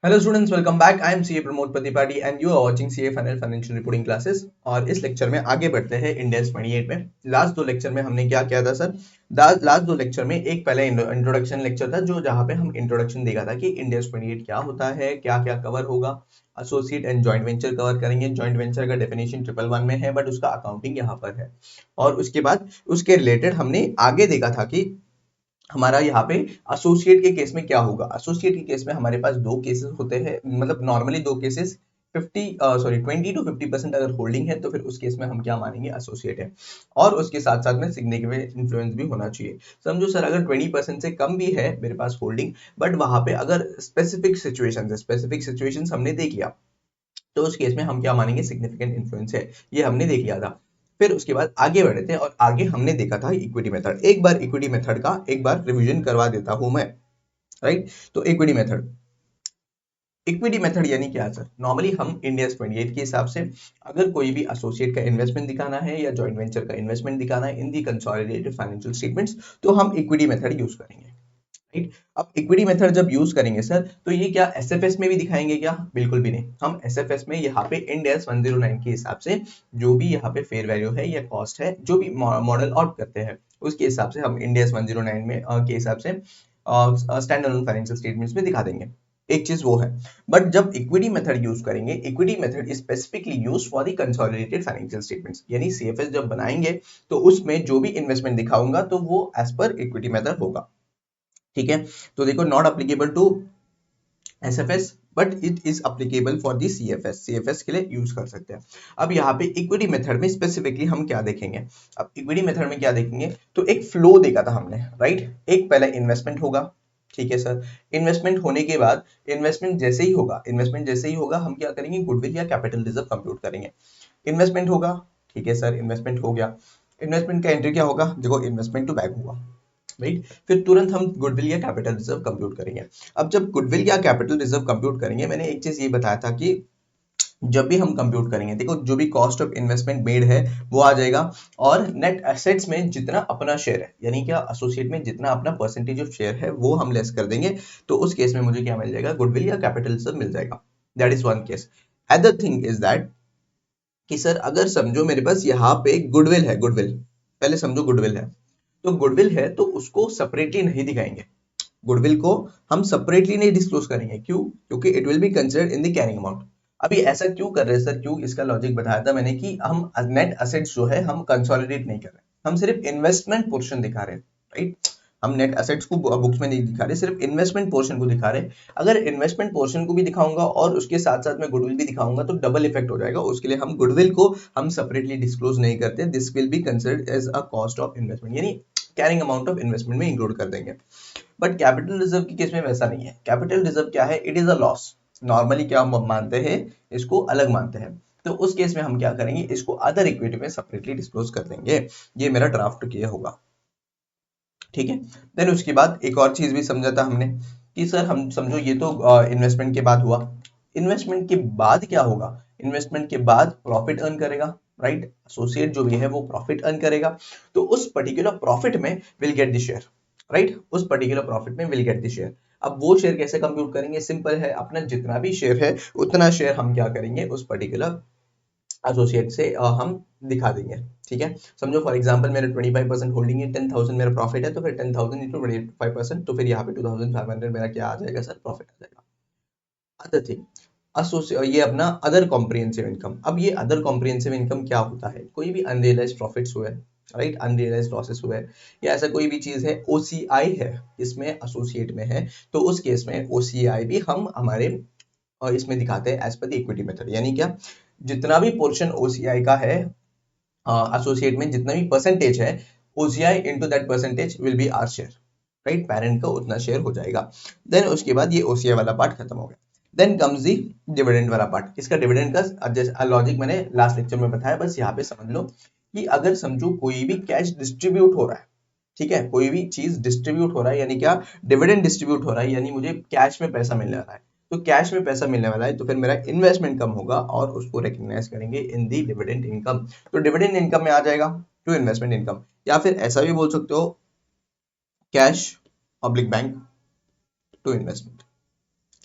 Hello students, welcome back. I am CA Pramod Pratipathi and you are watching CA final financial reporting classes. और इस lecture में आगे बढ़ते हैं इंडेक्स 28 में। लास्ट दो लेक्चर में हमने क्या किया था सर? लास्ट दो लेक्चर में एक पहले इंट्रोडक्शन लेक्चर था जो जहां पे हम इंट्रोडक्शन देखा था कि इंडेक्स 28 क्या होता है, क्या क्या कवर होगा। Associate and joint venture cover करेंगे। जॉइंट वेंचर का डेफिनेशन 111 में है बट उसका अकाउंटिंग यहाँ पर है। और उसके बाद उसके रिलेटेड हमने आगे देखा था कि हमारा यहाँ पे एसोसिएट के केस में क्या होगा। एसोसिएट के केस में हमारे पास दो केसेस होते हैं, मतलब नॉर्मली दो केसेस। 20 to 50% अगर होल्डिंग है तो फिर उस केस में हम क्या मानेंगे, एसोसिएट है। और उसके साथ साथ में सिग्निफिकेंट इन्फ्लुएंस भी होना चाहिए। समझो सर, अगर 20% से कम भी है मेरे पास होल्डिंग, बट वहां पे अगर स्पेसिफिक सिचुएशन हमने देख लिया तो उस केस में हम क्या मानेंगे, सिग्निफिकेंट इन्फ्लुएंस है। ये हमने देख लिया था। फिर उसके बाद आगे बढ़े थे और आगे हमने देखा था इक्विटी मेथड। एक बार इक्विटी मेथड का एक बार रिवीजन करवा देता हूं मैं। राइट, तो इक्विटी मेथड यानी क्या सर? नॉर्मली हम इंडियस 28 के हिसाब से अगर कोई भी एसोसिएट का इन्वेस्टमेंट दिखाना है या जॉइंट वेंचर का इन्वेस्टमेंट दिखाना है इन दी कंसोलिडेटेड फाइनेंशियल स्टेटमेंट्स, तो हम इक्विटी मेथड यूज करेंगे। राइट, अब इक्विटी मेथड जब यूज करेंगे सर, तो ये क्या एसएफएस में भी दिखाएंगे क्या? बिल्कुल भी नहीं। हम एसएफएस में यहाँ पे इंड एस 109 के हिसाब से जो भी यहाँ पे फेयर वैल्यू है या कॉस्ट है, जो भी मॉडल आउट करते हैं उसके हिसाब से हम इंड एस 109 में के हिसाब से स्टैंड अलोन फाइनेंशियल स्टेटमेंट्स में दिखा देंगे। एक चीज वो है। बट जब इक्विटी मेथड यूज करेंगे, equity method specifically use for the consolidated financial statements, यानी सीएफएस जब बनाएंगे तो उसमें जो भी इन्वेस्टमेंट दिखाऊंगा तो वो एज पर इक्विटी मेथड होगा। ठीक है, तो देखो, not applicable to SFS but it is applicable for the CFS. CFS के लिए यूज कर सकते हैं। अब यहाँ पे इक्विटी मेथड में स्पेसिफिकली हम क्या देखेंगे? अब इक्विटी मेथड में क्या देखेंगे, तो एक फ्लो देखा था हमने। राइट, एक पहले इन्वेस्टमेंट होगा। ठीक है सर, इन्वेस्टमेंट होने के बाद इन्वेस्टमेंट जैसे ही होगा हम क्या करेंगे, गुडविल या कैपिटल रिजर्व कंप्यूट करेंगे। इन्वेस्टमेंट होगा। ठीक है सर, इन्वेस्टमेंट हो गया। इन्वेस्टमेंट का एंट्री क्या होगा? देखो, इन्वेस्टमेंट टू बैक हुआ। राइट, फिर तुरंत हम गुडविल या कैपिटल रिजर्व कंप्यूट करेंगे। अब जब गुडविल या कैपिटल रिजर्व कंप्यूट करेंगे, मैंने एक चीज ये बताया था कि जब भी हम कंप्यूट करेंगे, देखो जो भी कॉस्ट ऑफ इन्वेस्टमेंट मेड है वो आ जाएगा। और नेट एसेट्स में जितना अपना शेयर है, यानी क्या एसोसिएट में जितना अपना परसेंटेज ऑफ शेयर है वो हम लेस कर देंगे। तो उस केस में मुझे क्या मिल जाएगा, गुडविल या कैपिटल रिजर्व मिल जाएगा। That is one case. Other thing is that कि सर अगर समझो मेरे पास यहाँ पे गुडविल है, गुडविल पहले समझो गुडविल है, तो गुडविल है तो उसको सेपरेटली नहीं दिखाएंगे। गुडविल को हम सेपरेटली नहीं डिस्क्लोज करेंगे। क्यों? क्योंकि it will be considered in the carrying amount. अभी ऐसा क्यों कर रहे हैं सर? क्यों, इसका लॉजिक बताया था मैंने कि हम नेट असेट्स जो है हम कंसोलिडेट नहीं कर रहे, हम सिर्फ इन्वेस्टमेंट पोर्शन दिखा रहे हैं। राइट, हम नेट असेट्स को बुक्स में नहीं दिखा रहे, सिर्फ इन्वेस्टमेंट पोर्शन को दिखा रहे। अगर इन्वेस्टमेंट पोर्शन को भी दिखाऊंगा और उसके साथ साथ में गुडविल भी दिखाऊंगा तो डबल इफेक्ट हो जाएगा। उसके लिए हम गुडविल को हम सेपरेटली डिस्क्लोज नहीं करते। This will be considered as a cost of investment, यानी कैरिंग अमाउंट ऑफ इन्वेस्टमेंट में इंक्लूड कर देंगे। बट कैपिटल रिजर्व के केस में वैसा नहीं है। कैपिटल रिजर्व क्या है? It is a loss. Normally क्या हम मानते हैं, इसको अलग मानते हैं। तो उस केस में हम क्या करेंगे, इसको अदर इक्विटी में सेपरेटली डिस्क्लोज कर देंगे। ये मेरा ड्राफ्ट किया होगा। ठीक है, देन उसके बाद एक और चीज भी समझा था हमने कि सर हम समझो ये तो इन्वेस्टमेंट के बाद हुआ। इन्वेस्टमेंट के बाद क्या होगा? इन्वेस्टमेंट के बाद प्रॉफिट अर्न करेगा। राइट, एसोसिएट जो भी है वो प्रॉफिट अर्न करेगा। तो उस पर्टिकुलर प्रॉफिट में will get the share. Right, उस पर्टिकुलर प्रॉफिट में विल गेट द शेयर। अब वो शेयर कैसे कंप्यूट करेंगे? सिंपल है, अपना जितना भी शेयर है उतना शेयर हम क्या करेंगे, उस पर्टिकुलर एसोसिएट से हम दिखा देंगे। ठीक है, समझो फॉर एग्जांपल मेरे 25% होल्डिंग है, 10,000 मेरा प्रॉफिट है, तो फिर 10,000 इंटू 25%, तो फिर यहाँ पे 2,500 मेरा क्या आ जाएगा सर, प्रॉफिट आ जाएगा। अदर थिंग, ये अपना अदर कॉम्प्रिहेंसिव इनकम। अब ये अदर कॉम्प्रिहेंसिव इनकम क्या होता है? कोई भी अनरियलाइज्ड प्रॉफिट्स हुए, राइट, अनरियलाइज्ड लॉसेस हुए, या ऐसा कोई भी चीज है, ओसीआई है इसमें एसोसिएट में है, तो उस केस में ओसीआई भी हम हमारे इसमें दिखाते हैं as per the equity method. यानी क्या, जितना भी पोर्शन ओसीआई का है एसोसिएट में, जितना भी परसेंटेज है, OCI into that percentage will be our share. Right, parent का उतना शेयर हो जाएगा। देन उसके बाद ये ओसीआई वाला पार्ट खत्म हो गया। देन कम्स दी डिविडेंड वाला पार्ट। इसका डिविडेंड का लॉजिक मैंने लास्ट लेक्चर में बताया, बस यहाँ पे समझ लो कि अगर समझो कोई भी कैश डिस्ट्रीब्यूट हो रहा है, ठीक है, कोई भी चीज डिस्ट्रीब्यूट हो रहा है, यानी क्या, डिविडेंड डिस्ट्रीब्यूट हो रहा है, यानी मुझे कैश में पैसा मिलने वाला है। तो कैश में पैसा मिलने वाला है तो फिर मेरा इन्वेस्टमेंट कम होगा और उसको रिकॉग्नाइज करेंगे इन दी डिविडेंड इनकम। तो डिविडेंड इनकम में आ जाएगा टू इन्वेस्टमेंट इनकम, या फिर ऐसा भी बोल सकते हो, cash oblique bank to investment.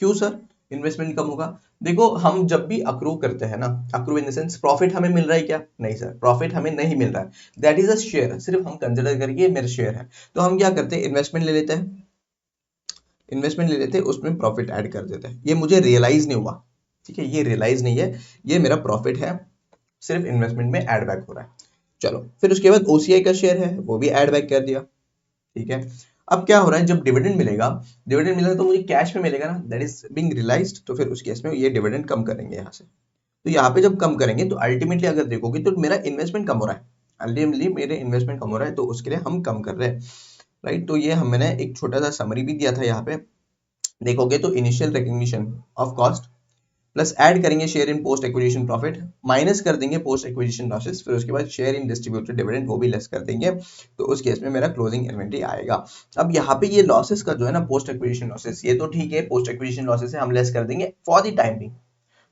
क्यों सर? इन्वेस्टमेंट कम होगा। देखो हम जब भी अक्रू करते हैं ना, accrue in the sense profit हमें मिल रहा है क्या? नहीं सर, प्रॉफिट हमें नहीं मिल रहा है, दैट इज अ शेयर, सिर्फ हम कंसिडर करिए मेरे शेयर है। तो हम क्या करते हैं, इन्वेस्टमेंट ले लेते हैं, इन्वेस्टमेंट ले लेते हैं, उसमें प्रॉफिट ऐड कर देते हैं। ये मुझे रियलाइज नहीं हुआ, ठीक है, ये रियलाइज नहीं है, ये मेरा प्रॉफिट है, सिर्फ इन्वेस्टमेंट में ऐड बैक हो रहा है। चलो फिर उसके बाद ओसीआई का शेयर है, वो भी ऐड बैक कर दिया, ठीक है। अब क्या हो रहा है, जब डिविडेंड मिलेगा, डिविडेंड मिलेगा तो मुझे कैश में मिलेगा ना, दैट इज बीइंग रियलाइज्ड, तो फिर उस केस में ये डिविडेंड कम करेंगे यहाँ से। तो यहाँ पे जब कम करेंगे तो अल्टीमेटली अगर देखोगे तो मेरा इन्वेस्टमेंट कम हो रहा है, अल्टीमेटली मेरे इन्वेस्टमेंट कम हो रहा है, तो उसके लिए हम कम कर रहे हैं, राइट। तो ये हमने एक छोटा सा समरी भी दिया था यहाँ पे, देखोगे तो initial recognition of cost plus add करेंगे share in post acquisition profit, minus कर देंगे पोस्ट एक्विजिशन लॉसेस, फिर उसके बाद शेयर इन डिस्ट्रीब्यूटेड डिविडेंड वो भी लेस कर देंगे, तो उस केस में मेरा क्लोजिंग इन्वेंटरी आएगा। अब यहाँ पे ये लॉसेस का जो है ना, पोस्ट एक्विजिशन लॉसेस, ये तो ठीक है, पोस्ट एक्विजिशन लॉसेस है हम लेस कर देंगे for the time being,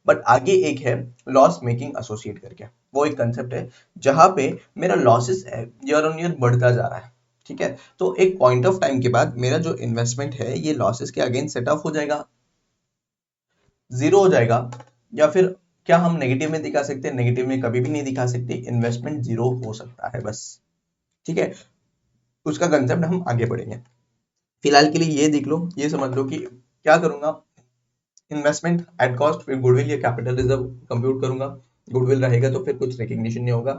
but आगे एक है लॉस मेकिंग एसोसिएट करके, वो एक कंसेप्ट है जहां पे मेरा लॉसेस है ईयर ऑन ईयर बढ़ता जा रहा है, ठीक है। तो एक पॉइंट ऑफ टाइम के बाद मेरा जो इन्वेस्टमेंट है ये लॉसेस के अगेंस्ट सेट ऑफ हो जाएगा, जीरो हो जाएगा, या फिर क्या हम नेगेटिव में दिखा सकते हैं? नेगेटिव में कभी भी नहीं दिखा सकते, इन्वेस्टमेंट जीरो हो सकता है बस, ठीक है। उसका कंसेप्ट हम आगे बढ़ेंगे, फिलहाल के लिए ये देख लो, ये समझ लो कि क्या करूंगा, इन्वेस्टमेंट एट कॉस्ट, फिर गुडविल या कैपिटल रिजर्व कंप्यूट करूंगा। गुडविल रहेगा तो फिर कुछ रिकग्निशन नहीं होगा,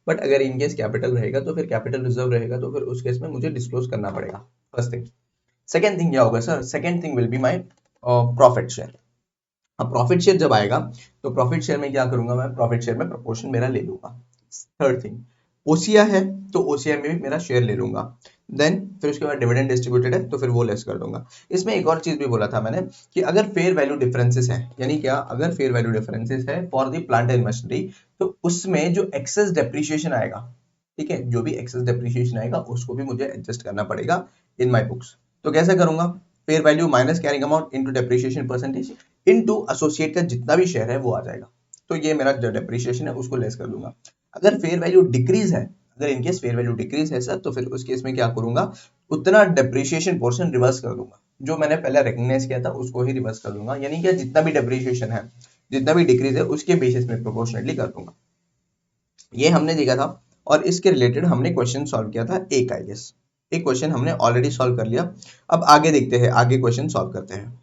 बट अगर इनकेस कैपिटल रहेगा तो फिर कैपिटल रिजर्व रहेगा, तो फिर उस केस में मुझे डिस्क्लोज करना पड़ेगा, फर्स्ट थिंग। सेकेंड थिंग क्या होगा sir, second thing will be my profit share. अब प्रॉफिट शेयर जब आएगा तो प्रॉफिट शेयर में क्या करूंगा, मैं प्रॉफिट शेयर में प्रोपोर्शन मेरा ले लूंगा। थर्ड थिंग, ओसीआई है तो ओसीआई में भी मेरा शेयर ले लूंगा, देन फिर उसके बाद डिविडेंड डिस्ट्रीब्यूटेड है तो फिर वो लेस कर दूंगा। इसमें एक और चीज भी बोला था मैंने कि अगर फेयर वैल्यू डिफरेंसेस है, यानी क्या, अगर फेयर वैल्यू डिफरेंसेस है for the plant and machinery, तो उसमें जो एक्सेस डेप्रिसिएशन आएगा, ठीक है, जो भी एक्सेस डेप्रिसिएशन आएगा उसको भी मुझे एडजस्ट करना पड़ेगा इन माई बुक्स। तो कैसे करूंगा, fair value minus carrying amount into depreciation percentage into associate का जितना भी शेयर है वो आ जाएगा, तो ये मेरा जो डेप्रिसिएशन है उसको लेस कर दूंगा। अगर फेयर वैल्यू डिक्रीज है, अगर इनकेस फेयर वैल्यू डिक्रीज है सर, तो फिर उस केस में क्या करूंगा, उतना डेप्रिसिएशन पोर्शन रिवर्स कर दूंगा, जो मैंने पहले रिकॉग्नाइज किया था उसको ही रिवर्स कर दूंगा, यानी कि जितना भी डेप्रिसिएशन है, जितना भी डिक्रीज है उसके बेसिस में प्रोपोर्शनली कर दूंगा। ये हमने देखा था, और इसके रिलेटेड हमने क्वेश्चन सॉल्व किया था एक, आई गेस एक क्वेश्चन हमने ऑलरेडी सॉल्व कर लिया। अब आगे देखते हैं, आगे क्वेश्चन सॉल्व करते हैं।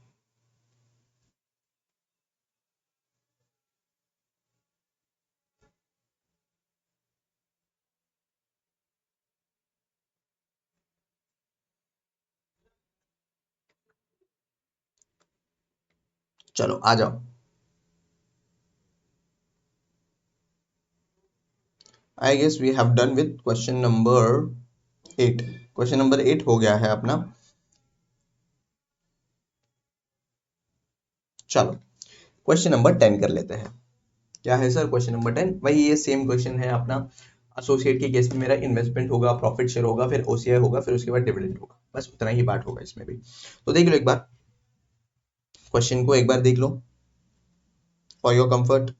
चलो आ जाओ, I guess we have done with question number 8, question number 8 हो गया है अपना। चलो क्वेश्चन नंबर 10 कर लेते हैं। क्या है सर क्वेश्चन नंबर 10? वही ये सेम क्वेश्चन है अपना, एसोसिएट के केस में मेरा इन्वेस्टमेंट होगा, प्रॉफिट शेयर होगा, फिर ओसीआई होगा, फिर उसके बाद डिविडेंड होगा, बस उतना ही पार्ट होगा इसमें भी। तो देख लो एक बार, क्वेश्चन को एक बार देख लो फॉर योर कंफर्ट।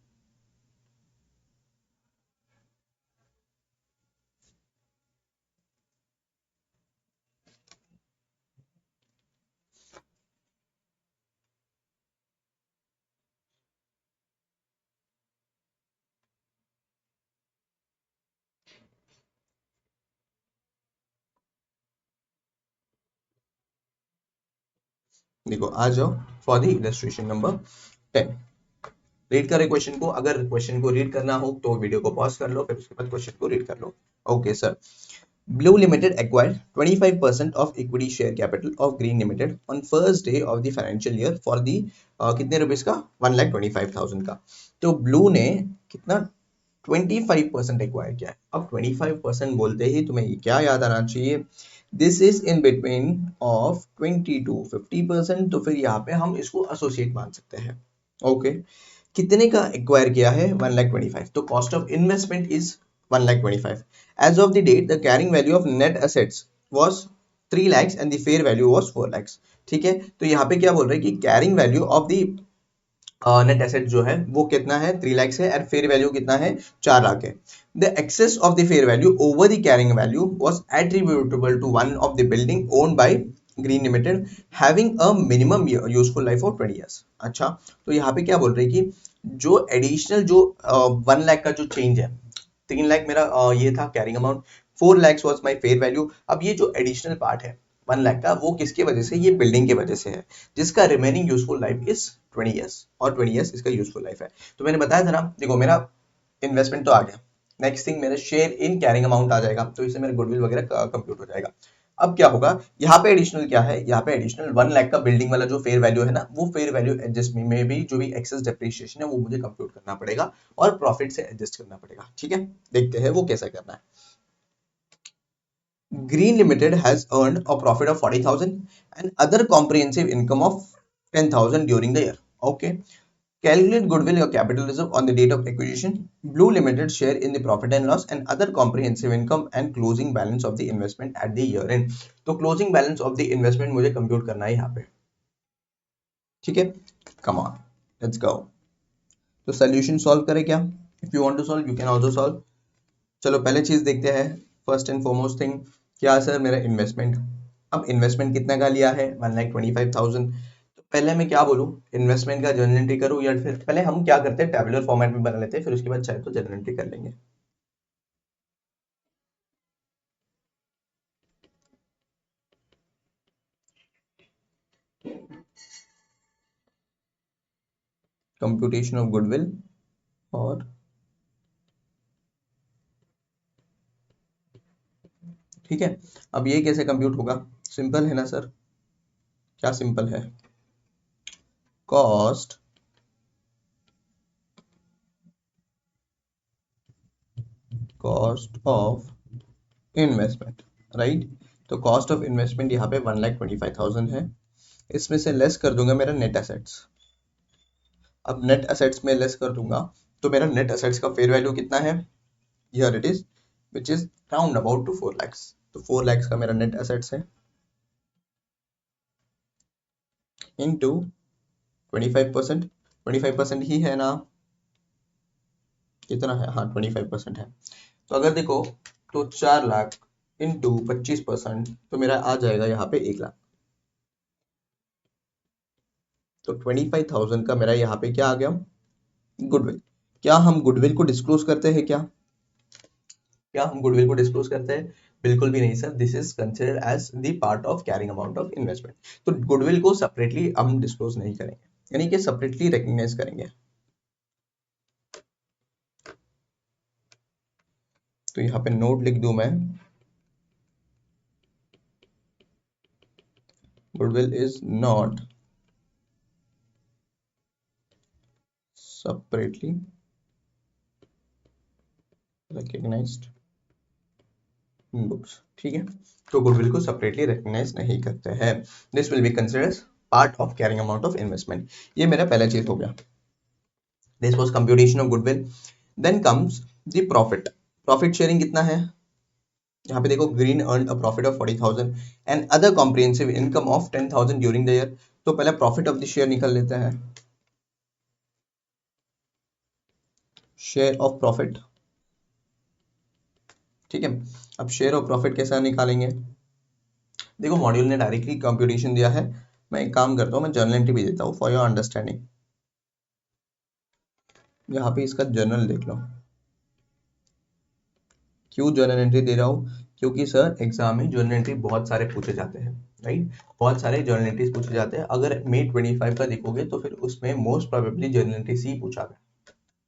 देखो आ जाओ for the illustration number 10, read करें क्वेश्चन को। अगर क्वेश्चन को रीड करना हो तो वीडियो को पॉज कर लो, फिर उसके बाद क्वेश्चन को रीड कर लो। Okay sir, Blue Limited acquired 25% of equity share capital of Green Limited on first day of the financial year for the कितने रुपीस का, 1,25,000 का। तो ब्लू ने कितना, 25% एक्वायर किया है। अब 25% बोलते ही तुम्हें क्या याद आना चाहिए, this is in between of 20 to 50%, तो फिर यहाँ पे हम इसको एसोसिएट मान सकते हैं। ओके, कितने का एक्वायर किया है, 1,25,000, तो cost of investment is 1,25,000। As of the date, the carrying value of net assets was 3 lakhs and the fair value was 4 lakhs। ठीक है, तो यहाँ पे क्या बोल रहे हैं कि carrying value of the net asset जो है वो कितना है, 3 lakhs है, और फेयर वैल्यू कितना है, 4 लाख है। The excess of the fair value over the carrying value was attributable to one of the building owned by Green Limited having a minimum useful life of 20 years. अच्छा, तो यहाँ पे क्या बोल रहे हैं कि जो एडिशनल जो 1 लाख का जो चेंज है, 3 लाख मेरा ये था carrying amount, 4 lakhs was my fair value. अब ये जो एडिशनल पार्ट है 1 लाख का, वो किसके वजह से, ये बिल्डिंग के वजह से है, जिसका remaining useful life is 20 years, और 20 ईयर्स इसका यूजफुल लाइफ है। तो मैंने बताया था ना, देखो मेरा इन्वेस्टमेंट तो आ गया, नेक्स्ट थिंग मेरा शेयर इन कैरिंग अमाउंट आ जाएगा, तो इससे मेरा गुडविल वगैरह कंप्यूट हो जाएगा। अब क्या होगा, यहाँ पे एडिशनल क्या है, यहाँ पे एडिशनल 1 लाख का बिल्डिंग वाला जो फेयर वैल्यू है ना, वो फेयर वैल्यू एडजस्टमेंट में भी जो भी एक्सेस डेप्रिसिएशन है वो मुझे कंप्यूट करना पड़ेगा और प्रॉफिट से एडजस्ट करना पड़ेगा। ठीक है, देखते हैं वो कैसा करना है। Green Limited has earned a profit of 40,000 and other comprehensive income of 10,000 during the year. Okay. Calculate goodwill or capital reserve on the date of acquisition. Blue Limited share in the profit and loss and other comprehensive income and closing balance of the investment at the year end. तो closing balance of the investment मुझे compute करना है यहाँ पे। ठीक है, come on, let's go. तो solution solve करें क्या? If you want to solve, you can also solve. चलो पहले चीज देखते हैं, फर्स्ट एंड फॉरमोस्ट थिंग क्या सर, मेरा इन्वेस्टमेंट। अब इन्वेस्टमेंट कितना का लिया है, 1,25,000। तो पहले मैं क्या बोलूँ, इन्वेस्टमेंट का जर्नल एंट्री करूँ, या फिर पहले हम क्या करते हैं, टैबुलर फॉर्मेट में बना लेते हैं, फिर उसके बाद चाहे तो जर्नल एंट्री कर लेंगे। कंप्यूटेशन ऑफ गुडविल और ठीक है। अब ये कैसे कंप्यूट होगा, सिंपल है ना सर, क्या सिंपल है, कॉस्ट ऑफ इन्वेस्टमेंट, राइट। तो कॉस्ट ऑफ इन्वेस्टमेंट यहाँ पे 1,25,000 है, इसमें से लेस कर दूंगा मेरा नेट एसेट्स। अब नेट एसेट्स में लेस कर दूंगा तो मेरा नेट एसेट्स का फेयर वैल्यू कितना है, here it is, which is round about to 4 lakhs। तो 4 lakhs का मेरा नेट एसेट्स है, इनटू 25%, 25% ही है ना, कितना है, हाँ 25% है। तो अगर देखो तो 4 लाख इंटू 25%, तो मेरा आ जाएगा यहाँ पे 1 लाख। तो 25,000 का मेरा यहाँ पे क्या आ गया, गुडविल। क्या हम गुडविल को डिस्क्लोज करते हैं क्या, हम गुडविल को डिस्क्लोज करते हैं, बिल्कुल भी नहीं sir, this is considered as the part of carrying amount of investment. तो गुडविल को सेपरेटली हम डिस्क्लोज नहीं करेंगे, यानी कि सेपरेटली रिकॉग्नाइज करेंगे। तो यहाँ पे नोट लिख दूं मैं, goodwill is not separately recognized in books। ठीक है, तो गुडविल को सेपरेटली रिकॉग्नाइज नहीं करते हैं, this will be considered part of carrying amount of investment. ये मेरा पहला चीज हो गया, this was computation of goodwill. Then comes the profit. Profit sharing कितना है, यहाँ पे देखो, Green earn a profit of 40,000 and other comprehensive income of 10,000 during the year. तो पहले प्रॉफिट ऑफ द शेयर निकल लेते हैं, शेयर ऑफ प्रॉफिट। ठीक है, अब शेयर ऑफ प्रॉफिट कैसा निकालेंगे, देखो मॉड्यूल ने डायरेक्टली कंप्यूटेशन दिया है, मैं एक काम करता हूँ, मैं जर्नल एंट्री भी देता हूँ फॉर योर अंडरस्टैंडिंग। यहाँ पे इसका जर्नल देख लो, क्यों जर्नल एंट्री दे रहा हूँ, क्योंकि सर एग्जाम में जर्नल एंट्री बहुत सारे पूछे जाते हैं, राइट, बहुत सारे जर्नल एंट्रीज पूछे जाते हैं। अगर मे 25 का देखोगे तो फिर उसमें मोस्ट प्रोबेबली जर्नल एंट्री सी पूछा गया,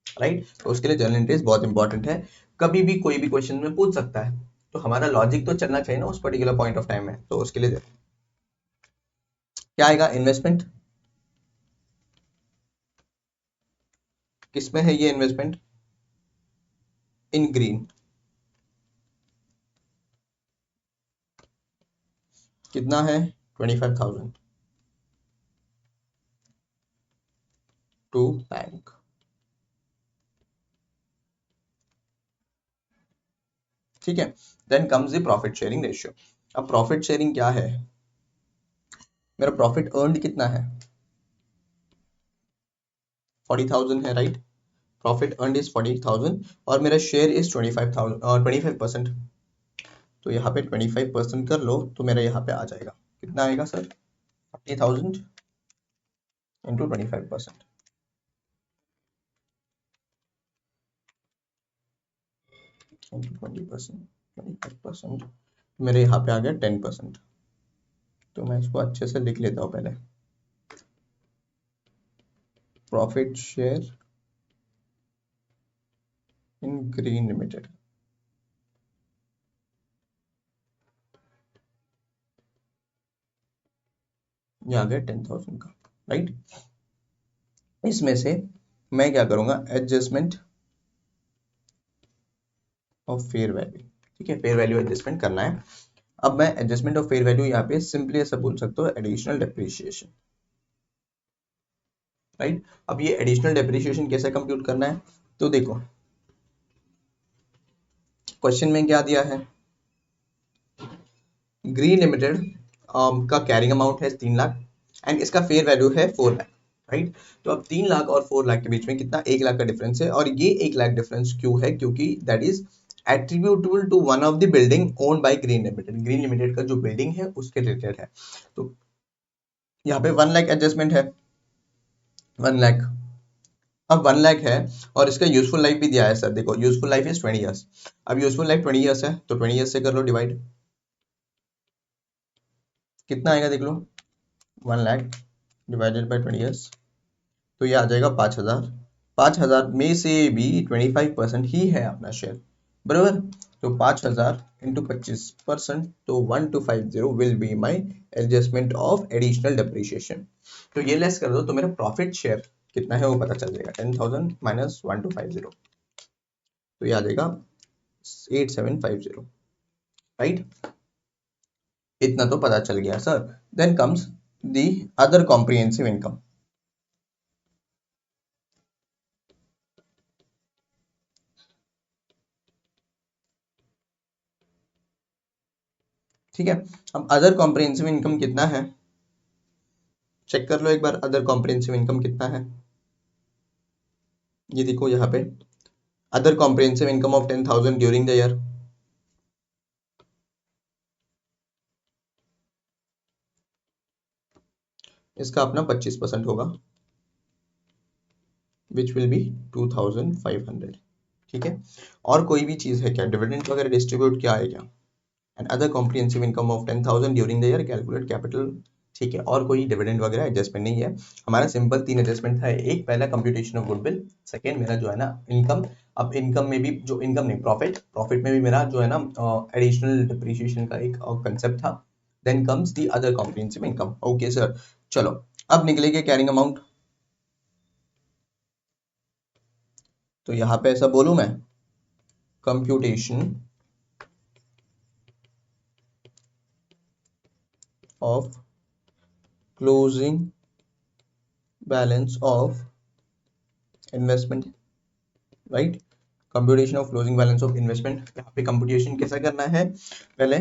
राइट। तो उसके लिए जर्नल एंट्रीज बहुत इंपॉर्टेंट है, कभी भी कोई भी क्वेश्चन में पूछ सकता है, तो हमारा लॉजिक तो चलना चाहिए ना उस पर्टिकुलर पॉइंट ऑफ टाइम में। तो उसके लिए क्या आएगा, इन्वेस्टमेंट, किसमें है ये इन्वेस्टमेंट, इन ग्रीन, कितना है 25,000 टू बैंक। ठीक है, then comes the profit sharing ratio. अब प्रॉफिट शेयरिंग क्या है, मेरा प्रॉफिट अर्नड कितना है, 40,000 है, राइट, प्रॉफिट अर्नड इज 40,000 और मेरा शेयर इज 25,000 और 25%। तो यहाँ पे 25% कर लो तो मेरा यहाँ पे आ जाएगा कितना आएगा सर? 40,000 इंटू 25%, इंटू 20%, 25%, मेरे यहाँ पे आ गया 10%। तो मैं इसको अच्छे से लिख लेता हूँ पहले, profit share in green limited. ये आ गया 10,000 का, राइट। इसमें से मैं क्या करूंगा, एडजस्टमेंट ऑफ फेयर वैल्यू, ठीक है, फेयर वैल्यू एडजस्टमेंट करना है। अब मैं एडजस्टमेंट ऑफ फेयर वैल्यू यहाँ पे सिंपली ऐसा बोल सकता हूँ, एडिशनल डेप्रिसिएशन, राइट। अब ये एडिशनल डेप्रिसिएशन कैसे कंप्यूट करना है, तो देखो क्वेश्चन में क्या दिया है, ग्रीन लिमिटेड का कैरिंग अमाउंट है 3 लाख एंड इसका फेयर वैल्यू है 4 लाख, राइट। तो अब 3 लाख और 4 लाख के बीच में कितना, 1 लाख का डिफरेंस है, और ये 1 लाख डिफरेंस क्यों है, क्योंकि that is attributable to one of the building owned by Green Limited, Green Limited का जो बिल्डिंग है उसके रिलेटेड है। तो यहाँ पे 1 लाख एडजस्टमेंट है, 1 लाख। अब 1 लाख है और इसका यूजफुल लाइफ भी दिया है सर, देखो यूजफुल लाइफ इज 20 ईयर्स। अब यूजफुल लाइफ 20 ईयर्स है तो 20 ईयर्स से कर लो डिवाइड, कितना आएगा देख लो, 1 लाख डिवाइडेड बाय 20 ईयर्स, तो ये आ जाएगा 5,000। 5,000 में से भी 25% ही है अपना शेयर, बराबर। तो 5,000 इंटू 25%, तो 1250 will be my adjustment of additional depreciation. तो ये लेस कर दो तो मेरा प्रॉफिट शेयर कितना है वो पता चल जाएगा, 10,000 माइनस 1250, तो ये आ जाएगा 8750, राइट। इतना तो पता चल गया sir. Then comes the other comprehensive income. ठीक है, अब अदर कॉम्प्रिहेंसिव इनकम कितना है, चेक कर लो एक बार, अदर कॉम्प्रिहेंसिव इनकम कितना है। ये देखो यहाँ पे, other comprehensive income of 10,000 during the year, इसका अपना 25% होगा, विच विल बी 2,500, ठीक है। और कोई भी चीज है क्या, डिविडेंड वगैरह डिस्ट्रीब्यूट क्या है क्या, and other comprehensive income of 10,000 during the year, calculate capital, ठीक है। और कोई डिविडेंड वगैरह एडजस्टमेंट नहीं है, हमारा सिंपल 3 एडजस्टमेंट था, एक पहला कंप्यूटेशन ऑफ गुडविल, सेकंड मेरा जो है ना इनकम। अब इनकम में भी जो इनकम नहीं, प्रॉफिट, प्रॉफिट में भी मेरा जो है ना एडिशनल डिप्रिसिएशन का एक कंसेप्ट था। Then comes the other comprehensive income, okay sir. चलो अब निकलेगा कैरिंग अमाउंट, तो यहाँ पे ऐसा बोलूं मैं, computation of closing balance of investment, right. Computation of closing balance of investment, यहाँ पे कंप्यूटेशन कैसा करना है, पहले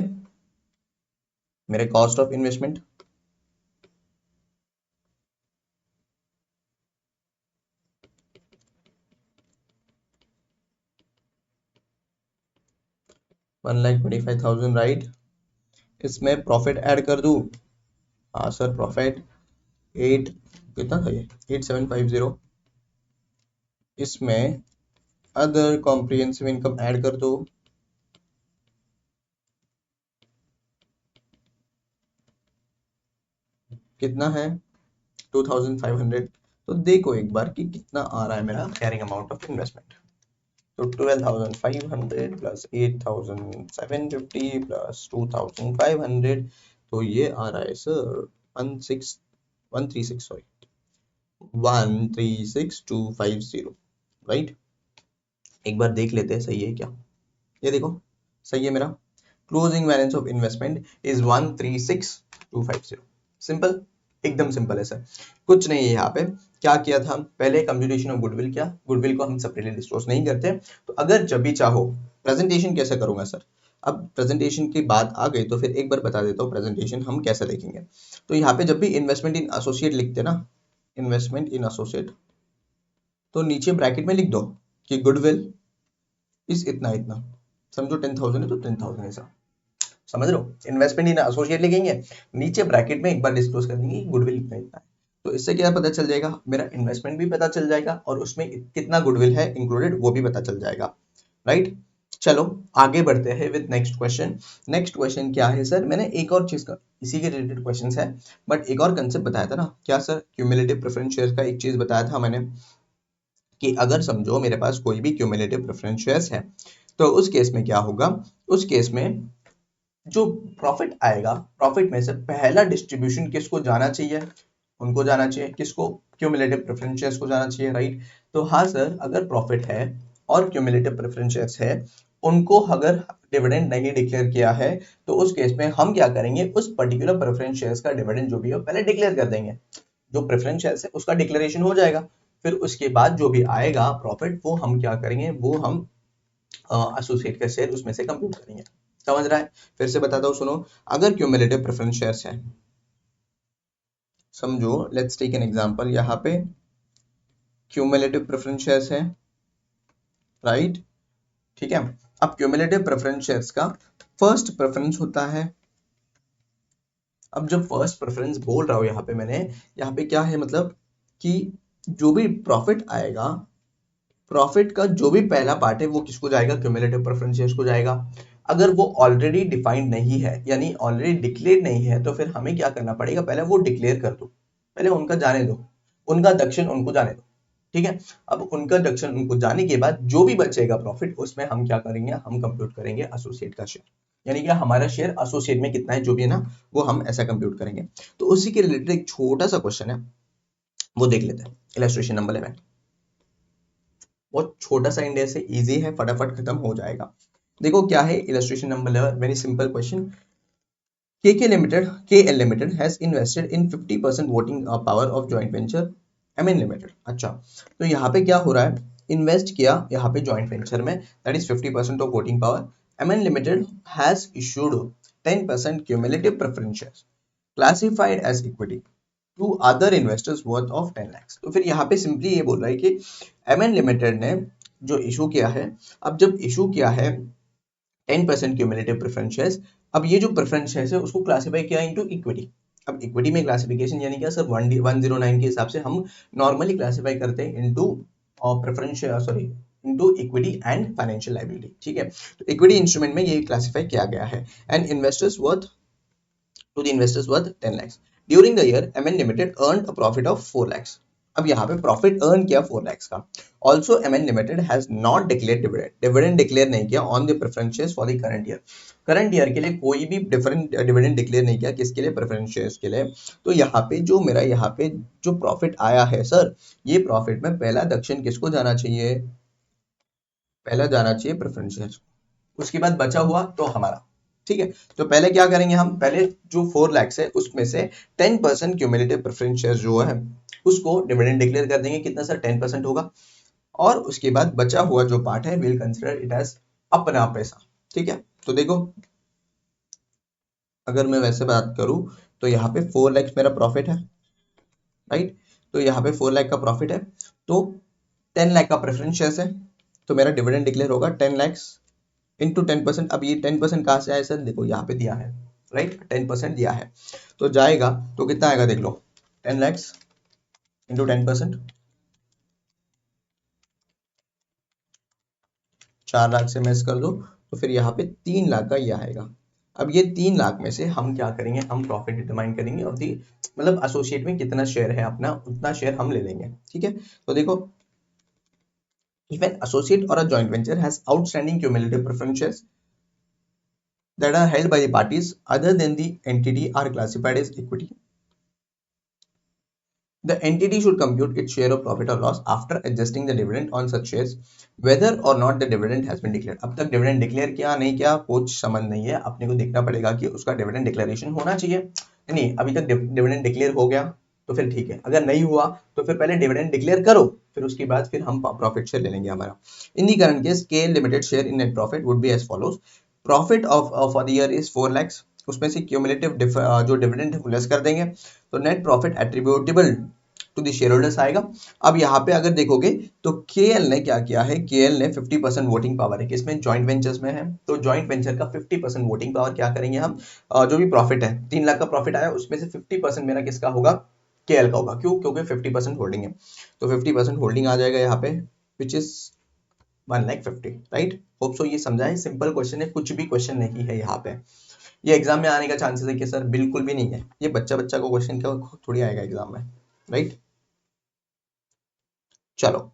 मेरे कॉस्ट ऑफ इन्वेस्टमेंट, $1,25,000, राइट। इसमें प्रॉफिट ऐड कर दूं, हाँ सर प्रॉफिट 8, कितना था ये, 8750। इसमें अदर कॉम्प्रिहेंसिव इनकम ऐड कर दो, कितना है 2,500। तो देखो एक बार कि कितना आ रहा है मेरा कैरिंग अमाउंट ऑफ इन्वेस्टमेंट, तो 12,500 प्लस 8,750 प्लस 2,500, तो ये आ रहा है सर 136, सॉरी 136,250, राइट। एक बार देख लेते हैं सही है क्या, ये देखो सही है मेरा, closing balance of investment is 136,250, simple, एकदम सिंपल है सर। कुछ नहीं है यहाँ पे, क्या किया था पहले, कंप्यूटेशन ऑफ गुडविल किया, गुडविल को हम सेपरेटली डिस्क्लोज नहीं करते, तो अगर जब भी चाहो, प्रेजेंटेशन कैसे करूंगा सर, अब प्रेजेंटेशन की बात आ गई तो फिर एक बार बता देता हूँ प्रेजेंटेशन हम कैसे देखेंगे। तो यहाँ पे जब भी इन्वेस्टमेंट इन एसोसिएट लिखते ना, इन्वेस्टमेंट इन एसोसिएट, तो नीचे ब्रैकेट में लिख दो कि गुडविल इस इतना इतना, समझो 10,000 है तो 10,000 ऐसा, समझ लो, इन्वेस्टमेंट इन एसोसिएट लिखेंगे, नीचे ब्रैकेट में एक बार डिस्क्लोज कर देंगे गुडविल इतना इतना है। तो इससे क्या पता चल जाएगा, मेरा इन्वेस्टमेंट भी पता चल जाएगा और उसमें कितना गुडविल है इंक्लूडेड वो भी पता चल जाएगा, राइट। चलो आगे बढ़ते हैं with next question. Next question क्या है सर, मैंने एक और चीज का इसी के रिलेटेड क्वेश्चंस है, बट एक और कंसेप्ट बताया था ना, क्या सर, क्यूमुलेटिव प्रेफरेंस शेयर का एक चीज बताया था मैंने कि अगर समझो मेरे पास कोई भी क्यूमुलेटिव प्रेफरेंस शेयर्स है तो उस केस में क्या होगा, उस केस में जो प्रॉफिट आएगा, प्रॉफिट में से पहला डिस्ट्रीब्यूशन किसको जाना चाहिए, उनको जाना चाहिए, किसको, क्यूमुलेटिव प्रेफरेंस शेयर्स को जाना चाहिए, राइट। तो हाँ सर, अगर प्रॉफिट है और क्यूमुलेटिव प्रेफरेंस शेयर्स है, उनको अगर डिविडेंड नहीं डिक्लेयर किया है तो उस केस में हम क्या करेंगे, उस पर्टिकुलर प्रेफरेंस शेयर्स का डिविडेंड जो भी है पहले डिक्लेयर कर देंगे, जो प्रेफरेंस शेयर्स है उसका डिक्लेरेशन हो जाएगा, फिर उसके बाद जो भी आएगा प्रॉफिट वो हम क्या करेंगे, वो हम एसोसिएट के शेयर उसमें से कंप्यूट करेंगे। समझ रहा है, फिर से बताता हूँ सुनो, अगर क्यूमुलेटिव प्रेफरेंस शेयर्स है, समझो लेट्स टेक एन एग्जांपल, यहाँ पे क्यूमुलेटिव प्रेफरेंस शेयर्स है, राइट, ठीक है। अब क्यूमुलेटिव प्रेफरेंस शेयर्स का फर्स्ट प्रेफरेंस होता है, अब जब फर्स्ट प्रेफरेंस बोल रहा हूँ यहाँ पे मैंने, यहाँ पे क्या है मतलब कि जो भी प्रॉफिट आएगा, प्रॉफिट का जो भी पहला पार्ट है वो किसको जाएगा, क्यूमुलेटिव प्रेफरेंस शेयर्स को जाएगा। अगर वो ऑलरेडी डिफाइंड नहीं है यानी ऑलरेडी डिक्लेयर नहीं है तो फिर हमें क्या करना पड़ेगा, पहले वो डिक्लेयर कर दो, पहले उनका जाने दो, उनका दक्षिण उनको जाने दो, ठीक है। अब उनका दक्षिण उनको जाने के बाद जो भी बचेगा प्रॉफिट उसमें हम क्या करेंगे, हम कंप्यूट करेंगे एसोसिएट का शेयर, यानी कि हमारा शेयर एसोसिएट में कितना है जो भी है ना, वो हम ऐसा कंप्यूट करेंगे। तो उसी के रिलेटेड एक छोटा सा क्वेश्चन है, वो देख लेते हैं, इलस्ट्रेशन नंबर 11, बहुत छोटा सा इंडिया से इजी है, फटाफट खत्म हो जाएगा। देखो क्या है illustration number 11, very simple question. KL Limited has invested in 50% voting power of joint venture MN Limited। अच्छा, तो यहाँ पे क्या हो रहा है, इन्वेस्ट किया यहाँ पे जॉइंट वेंचर में, that is 50% of voting power. MN Limited has issued 10% cumulative preference shares classified as equity to other investors worth of 10 lakhs। तो फिर यहाँ पे सिंपली ये बोल रहा है कि MN Limited ने जो इशू किया है, अब जब इशू किया है 10% क्यूमुलेटिव प्रेफरेंस शेयर्स, अब ये जो प्रेफरेंस शेयर्स है उसको क्लासिफाई किया इनटू इक्विटी। अब इक्विटी में क्लासिफिकेशन यानी क्या सर, 109 के हिसाब से हम नॉर्मली क्लासिफाई करते हैं into preference share, sorry, into equity and financial liability, ठीक है। तो इक्विटी इंस्ट्रूमेंट में ये क्लासिफाई किया गया है, and investors worth to the investors worth 10 lakhs. During the year, MN Limited earned a profit of 4 lakhs. अब यहाँ पे प्रॉफिट अर्न किया 4 lakhs का। Also MN Limited has not declare dividend, dividend declare नहीं किया on the preference shares for the current year. Current year के लिए कोई भी डिफरेंट डिविडेंड डिक्लेयर नहीं किया, किसके लिए, प्रेफरेंस शेयर्स के लिए। तो यहाँ पे जो मेरा यहाँ पे जो प्रॉफिट आया है सर, ये प्रॉफिट में पहला दक्षिण किसको जाना चाहिए, पहला जाना चाहिए प्रेफरेंस शेयर्स, उसके बाद बचा हुआ तो हमारा, ठीक है। तो पहले क्या करेंगे हम, पहले जो 4 lakhs है उसमें से 10% क्यूमुलेटिव प्रेफरेंस शेयर जो है उसको डिविडेंड डिक्लेयर कर देंगे, कितना सर, 10% होगा, और उसके बाद बचा हुआ जो पार्ट है विल कंसिडर इट एज अपना पैसा, ठीक है। तो देखो अगर मैं वैसे बात करूं तो यहाँ पे 4 lakhs मेरा प्रॉफिट है, राइट। तो यहाँ पे 4 लाख का प्रॉफिट है, तो 10 लाख का प्रेफरेंस शेयर है, तो मेरा डिविडेंड डिक्लेयर होगा 10 lakhs इंटू 10%। अब ये 10% कहाँ से आया सर, देखो यहाँ पे दिया है, राइट, 10% दिया है, तो जाएगा तो कितना आएगा देख लो, 10 lakhs इंटू 10%, 4 लाख से मैच कर दो, तो फिर यहाँ पे 3 लाख का ये आएगा। अब ये 3 लाख में से हम क्या करेंगे, हम प्रॉफिट डिटरमाइन करेंगे और दी मतलब एसोसिएट में कितना शेयर है अपना, उतना शेयर हम ले लेंगे, ठीक है। तो देखो, if an associate or a joint venture has outstanding cumulative preference shares that are held by the parties other than the entity are classified as equity. The entity should compute its share of profit or loss after adjusting the dividend on such shares, whether or not the dividend has been declared। अब तक dividend declare किया नहीं किया कुछ समझ नहीं है, अपने को देखना पड़ेगा कि उसका डिविडेंड डिक्लेरेशन होना चाहिए, नहीं अभी तक डिविडेंड डिक्लेयर हो गया तो फिर ठीक है, अगर नहीं हुआ तो फिर पहले डिविडेंड डिक्लेयर करो, फिर उसके बाद फिर हम प्रॉफिट शेयर ले लेंगे हमारा। In the current case KL limited share in net profit would be as follows, profit of for the year is 4 lakhs, उसमें से क्यूमुलेटिव जो डिविडेंड है वो लेस कर देंगे, तो net profit attributable to the shareholders आएगा। अब यहाँ पे अगर देखोगे तो केएल ने क्या किया है, केएल ने 50% वोटिंग पावर है किसमें, जॉइंट वेंचर्स में है। तो जॉइंट वेंचर का 50% वोटिंग पावर क्या करेंगे हम, जो भी प्रॉफिट है 3 लाख का प्रॉफिट आया उसमें से 50% मेरा किसका होगा, केएल का होगा। क्यों, क्योंकि 50% होल्डिंग है, तो 50% होल्डिंग आ जाएगा यहाँ पे, which is 1,50,000, right. Hope so ये समझा है, सिंपल क्वेश्चन है, कुछ भी क्वेश्चन नहीं है यहाँ पे। ये एग्जाम में आने का चांसेस है कि सर बिल्कुल भी नहीं है, ये बच्चा बच्चा को क्वेश्चन क्या थोड़ी आएगा एग्जाम में, राइट। चलो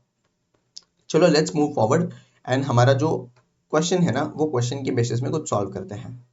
चलो लेट्स मूव फॉरवर्ड एंड हमारा जो क्वेश्चन है ना वो क्वेश्चन के बेसिस में कुछ सॉल्व करते हैं।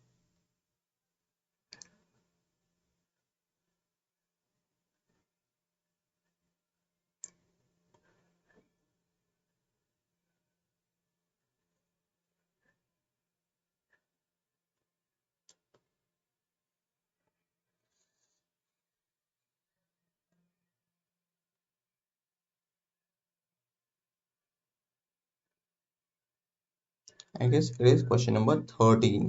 I guess it is question number 13।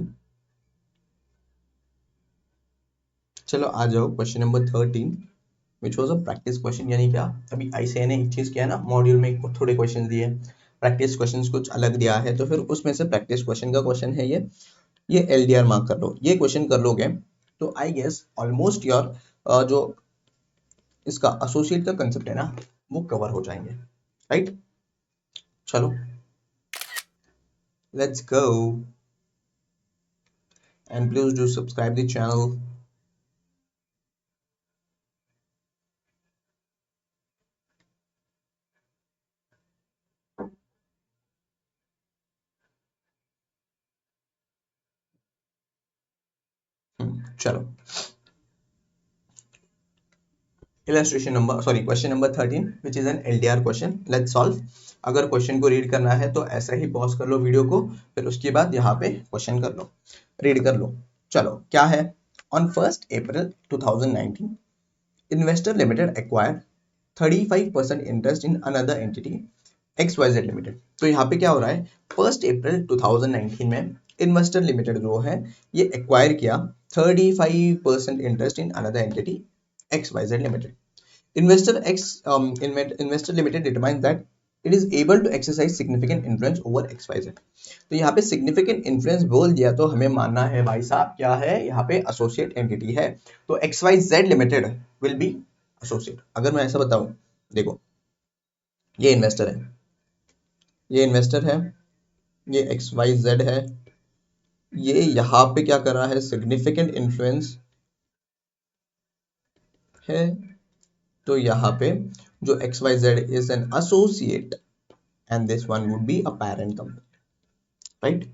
चलो आ जाओ question number 13 which was a practice question. यानी क्या, अभी आईसीएआई ने एक चीज किया ना, मॉड्यूल में थोड़े क्वेश्चन दिए, प्रैक्टिस क्वेश्चंस कुछ अलग दिया है, तो फिर उसमें से प्रैक्टिस क्वेश्चन का क्वेश्चन है ये एलडीआर मार्क कर लो। ये क्वेश्चन कर लोगे तो आई गेस ऑलमोस्ट योर जो इसका एसोसिएट का कंसेप्ट है ना वो कवर हो जाएंगे, राइट। चलो let's go and please do subscribe the channel. चलो illustration number sorry question number 13 which is an LDR question, let's solve. अगर क्वेश्चन को रीड करना है तो ऐसा ही पॉज कर लो वीडियो को, फिर उसके बाद यहाँ पे क्वेश्चन कर लो, रीड कर लो। चलो क्या है, on 1st April 2019 investor limited acquire 35% interest in another entity XYZ limited. तो यहाँ पे क्या हो रहा है, 1st April 2019 में इन्वेस्टर लिमिटेड जो है ये एक्वायर किया 35% interest in another entity XYZ limited. Investor Limited determines that it is able to exercise significant influence over XYZ। तो यहाँ पे significant influence बोल दिया तो हमें मानना है भाई साहब क्या है, यहाँ पे associate entity है, तो XYZ Limited will be associate। अगर मैं ऐसा बताऊं, देखो ये इन्वेस्टर है, ये इन्वेस्टर है, ये XYZ है, ये यहाँ पे क्या कर रहा है, सिग्निफिकेंट इन्फ्लुएंस है, तो यहाँ पे जो XYZ is an associate and this one would be a parent company, right।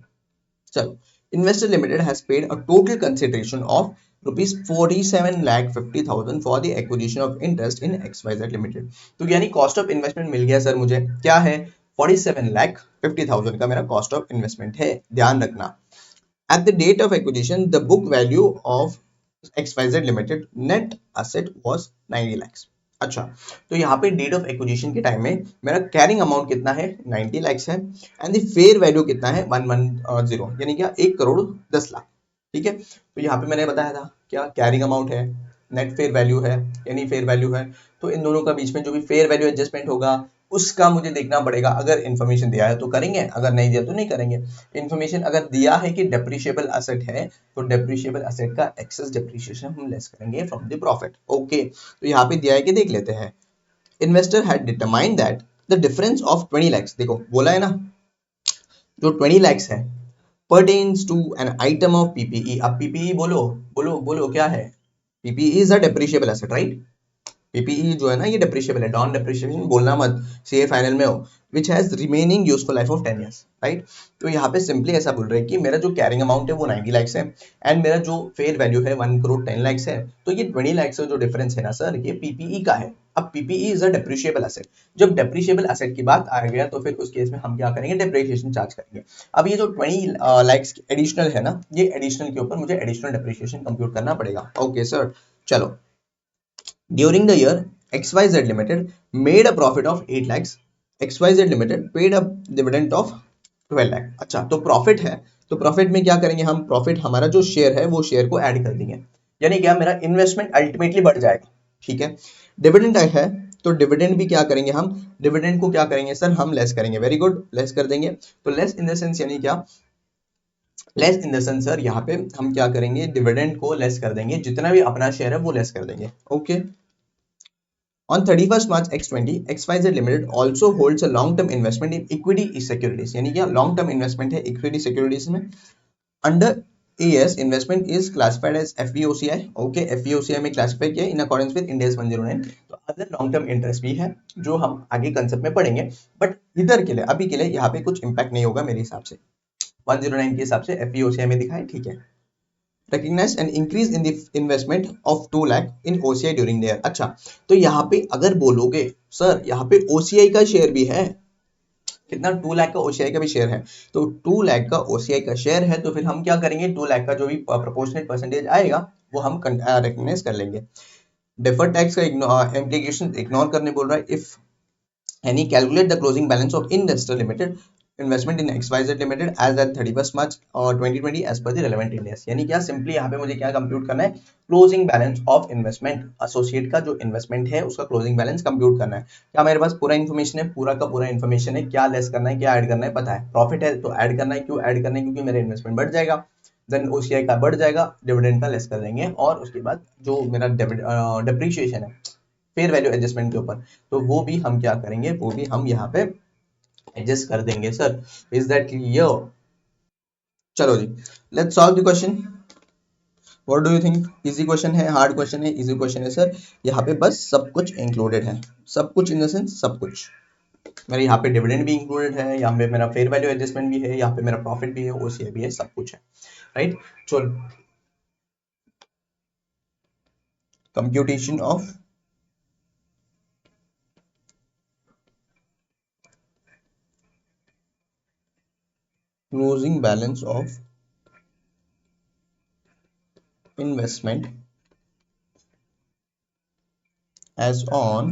चलो, Investor Limited has paid a total consideration of rupees 47,50,000 for the acquisition of interest in XYZ Limited। तो यानी cost of investment मिल गया sir मुझे, क्या है 47,50,000 का मेरा cost of investment है, ध्यान रखना। At the date of acquisition, the book value of XYZ Limited net asset was 90 lakhs। अच्छा, तो यहाँ पे डेट ऑफ एक्विजिशन के टाइम में मेरा कैरिंग अमाउंट कितना है 90 lakhs है, एंड द फेयर वैल्यू कितना है 110 यानी क्या 1,10,00,000। ठीक है, तो यहाँ पे मैंने बताया था क्या कैरिंग अमाउंट है, नेट फेयर वैल्यू है यानी फेयर वैल्यू है, तो इन दोनों का बीच में जो भी फेयर वैल्यू एडजस्टमेंट होगा उसका मुझे देखना पड़ेगा। अगर इन्फॉर्मेशन दिया है तो करेंगे, अगर नहीं दिया तो नहीं करेंगे। इन्फॉर्मेशन अगर दिया है कि डेप्रिशिएबल एसेट है तो डेप्रिशिएबल एसेट का एक्सेस डेप्रिशिएशन हम लेस करेंगे फ्रॉम द प्रॉफिट। ओके, तो यहाँ पे दिया है कि देख लेते हैं, investor had determined that the difference of 20 lakhs, देखो बोला है ना जो 20 lakhs है pertains to an item of PPE। अब PPE बोलो बोलो बोलो क्या है, PPE is a depreciable asset, right। PPE जो है ना ये डेप्रिशिएबल है, नॉन डेप्रिशिएशन बोलना मत, सीए फाइनल में हो, which has remaining useful life of 10 years, right. तो यहाँ पे सिंपली ऐसा बोल रहे हैं कि मेरा जो कैरिंग अमाउंट है वो 90 lakhs है एंड मेरा जो फेयर वैल्यू है 1,10,00,000 है, तो ये 20 lakhs का जो डिफरेंस है ना सर ये पीपीई का है। अब PPE is a depreciable asset, जब डेप्रिशिएबल एसेट की बात आ गया तो फिर उस केस में हम क्या करेंगे, डेप्रिसिएशन चार्ज करेंगे। अब ये जो 20 lakhs एडिशनल है ना, ये एडिशनल के ऊपर मुझे एडिशनल डेप्रिसिएशन कंप्यूट करना पड़ेगा। ओके सर, चलो during the year XYZ Limited made a profit of 8 lakhs, XYZ Limited paid a dividend of 12 lakh। अच्छा, तो प्रॉफिट है, तो प्रॉफिट में क्या करेंगे हम, प्रॉफिट हमारा जो शेयर है वो शेयर को ऐड कर देंगे, यानी क्या मेरा इन्वेस्टमेंट अल्टीमेटली बढ़ जाएगा। ठीक है, डिविडेंड है तो डिविडेंड भी क्या करेंगे हम, डिविडेंड को क्या करेंगे सर, हम लेस करेंगे। वेरी गुड, लेस कर देंगे। तो लेस इन द सेंस यानी क्या, less in the sense sir यहाँ पे हम क्या करेंगे, डिविडेंड को लेस कर देंगे, जितना भी अपना शेयर है वो लेस कर देंगे। Okay. On 31st March X20, XYZ Limited also holds a long-term investment in equity securities, यानी क्या long term investment है equity securities में। Under AS investment is classified as FVOCI, okay, FVOCI में classify किया in accordance with Ind AS 109। तो other long term interest भी है जो हम आगे concept में पढ़ेंगे, but इधर के लिए अभी के लिए यहाँ पे कुछ impact नहीं होगा मेरे हिसाब से। 109 के हिसाब से FVOCI में दिखा है, ठीक है। recognize an increase in the investment of 2 lakh in OCI during the year। अच्छा, तो यहाँ पे अगर बोलोगे सर यहाँ पे OCI का शेयर भी है, कितना, 2 लाख का OCI का भी शेयर है, तो 2 लाख का OCI का शेयर है तो फिर हम क्या करेंगे, 2 लाख का जो भी प्रोपोर्शनेट परसेंटेज आएगा वो हम रिकॉग्नाइज कर लेंगे। डेफर्ड टैक्स का इम्प्लीकेशन इग्नोर करने बोल रहा है। If any calculate the closing balance of Investor Limited investment in XYZ Limited as at 31st March 2020 as per the relevant Ind AS। यानी क्या, सिंपली यहाँ पे मुझे क्या कंप्यूट करना है, closing balance of investment, associate का जो इन्वेस्टमेंट है उसका क्लोजिंग बैलेंस कंप्यूट करना है। क्या मेरे पास पूरा इन्फॉर्मेशन है, पूरा का पूरा इन्फॉर्मेशन है, क्या लेस करना है क्या ऐड करना है पता है, प्रॉफिट है तो ऐड करना है, क्यों ऐड करना है, क्योंकि मेरा इन्वेस्टमेंट बढ़ जाएगा, देन OCI का बढ़ जाएगा, डिविडेंड का लेस कर देंगे, और उसके बाद जो मेरा डिप्रीशिएशन है फेयर वैल्यू एडजस्टमेंट के ऊपर, तो वो भी हम क्या करेंगे, वो भी हम यहाँ पे एडजस्ट कर देंगे। Sir is that clear? चलो जी, let's solve the question. What do you think, easy question है, हार्ड क्वेश्चन है? इजी क्वेश्चन है सर, यहाँ पे बस सब कुछ इंक्लूडेड है, सब कुछ इन द सेंस सब कुछ। मेरे यहाँ पे डिविडेंड भी इंक्लूडेड है, यहाँ पे मेरा फेयर वैल्यू एडजस्टमेंट भी है, यहाँ पे मेरा प्रॉफिट भी है, OCI भी है, सब कुछ है, राइट। चलो, computation of closing balance of investment as on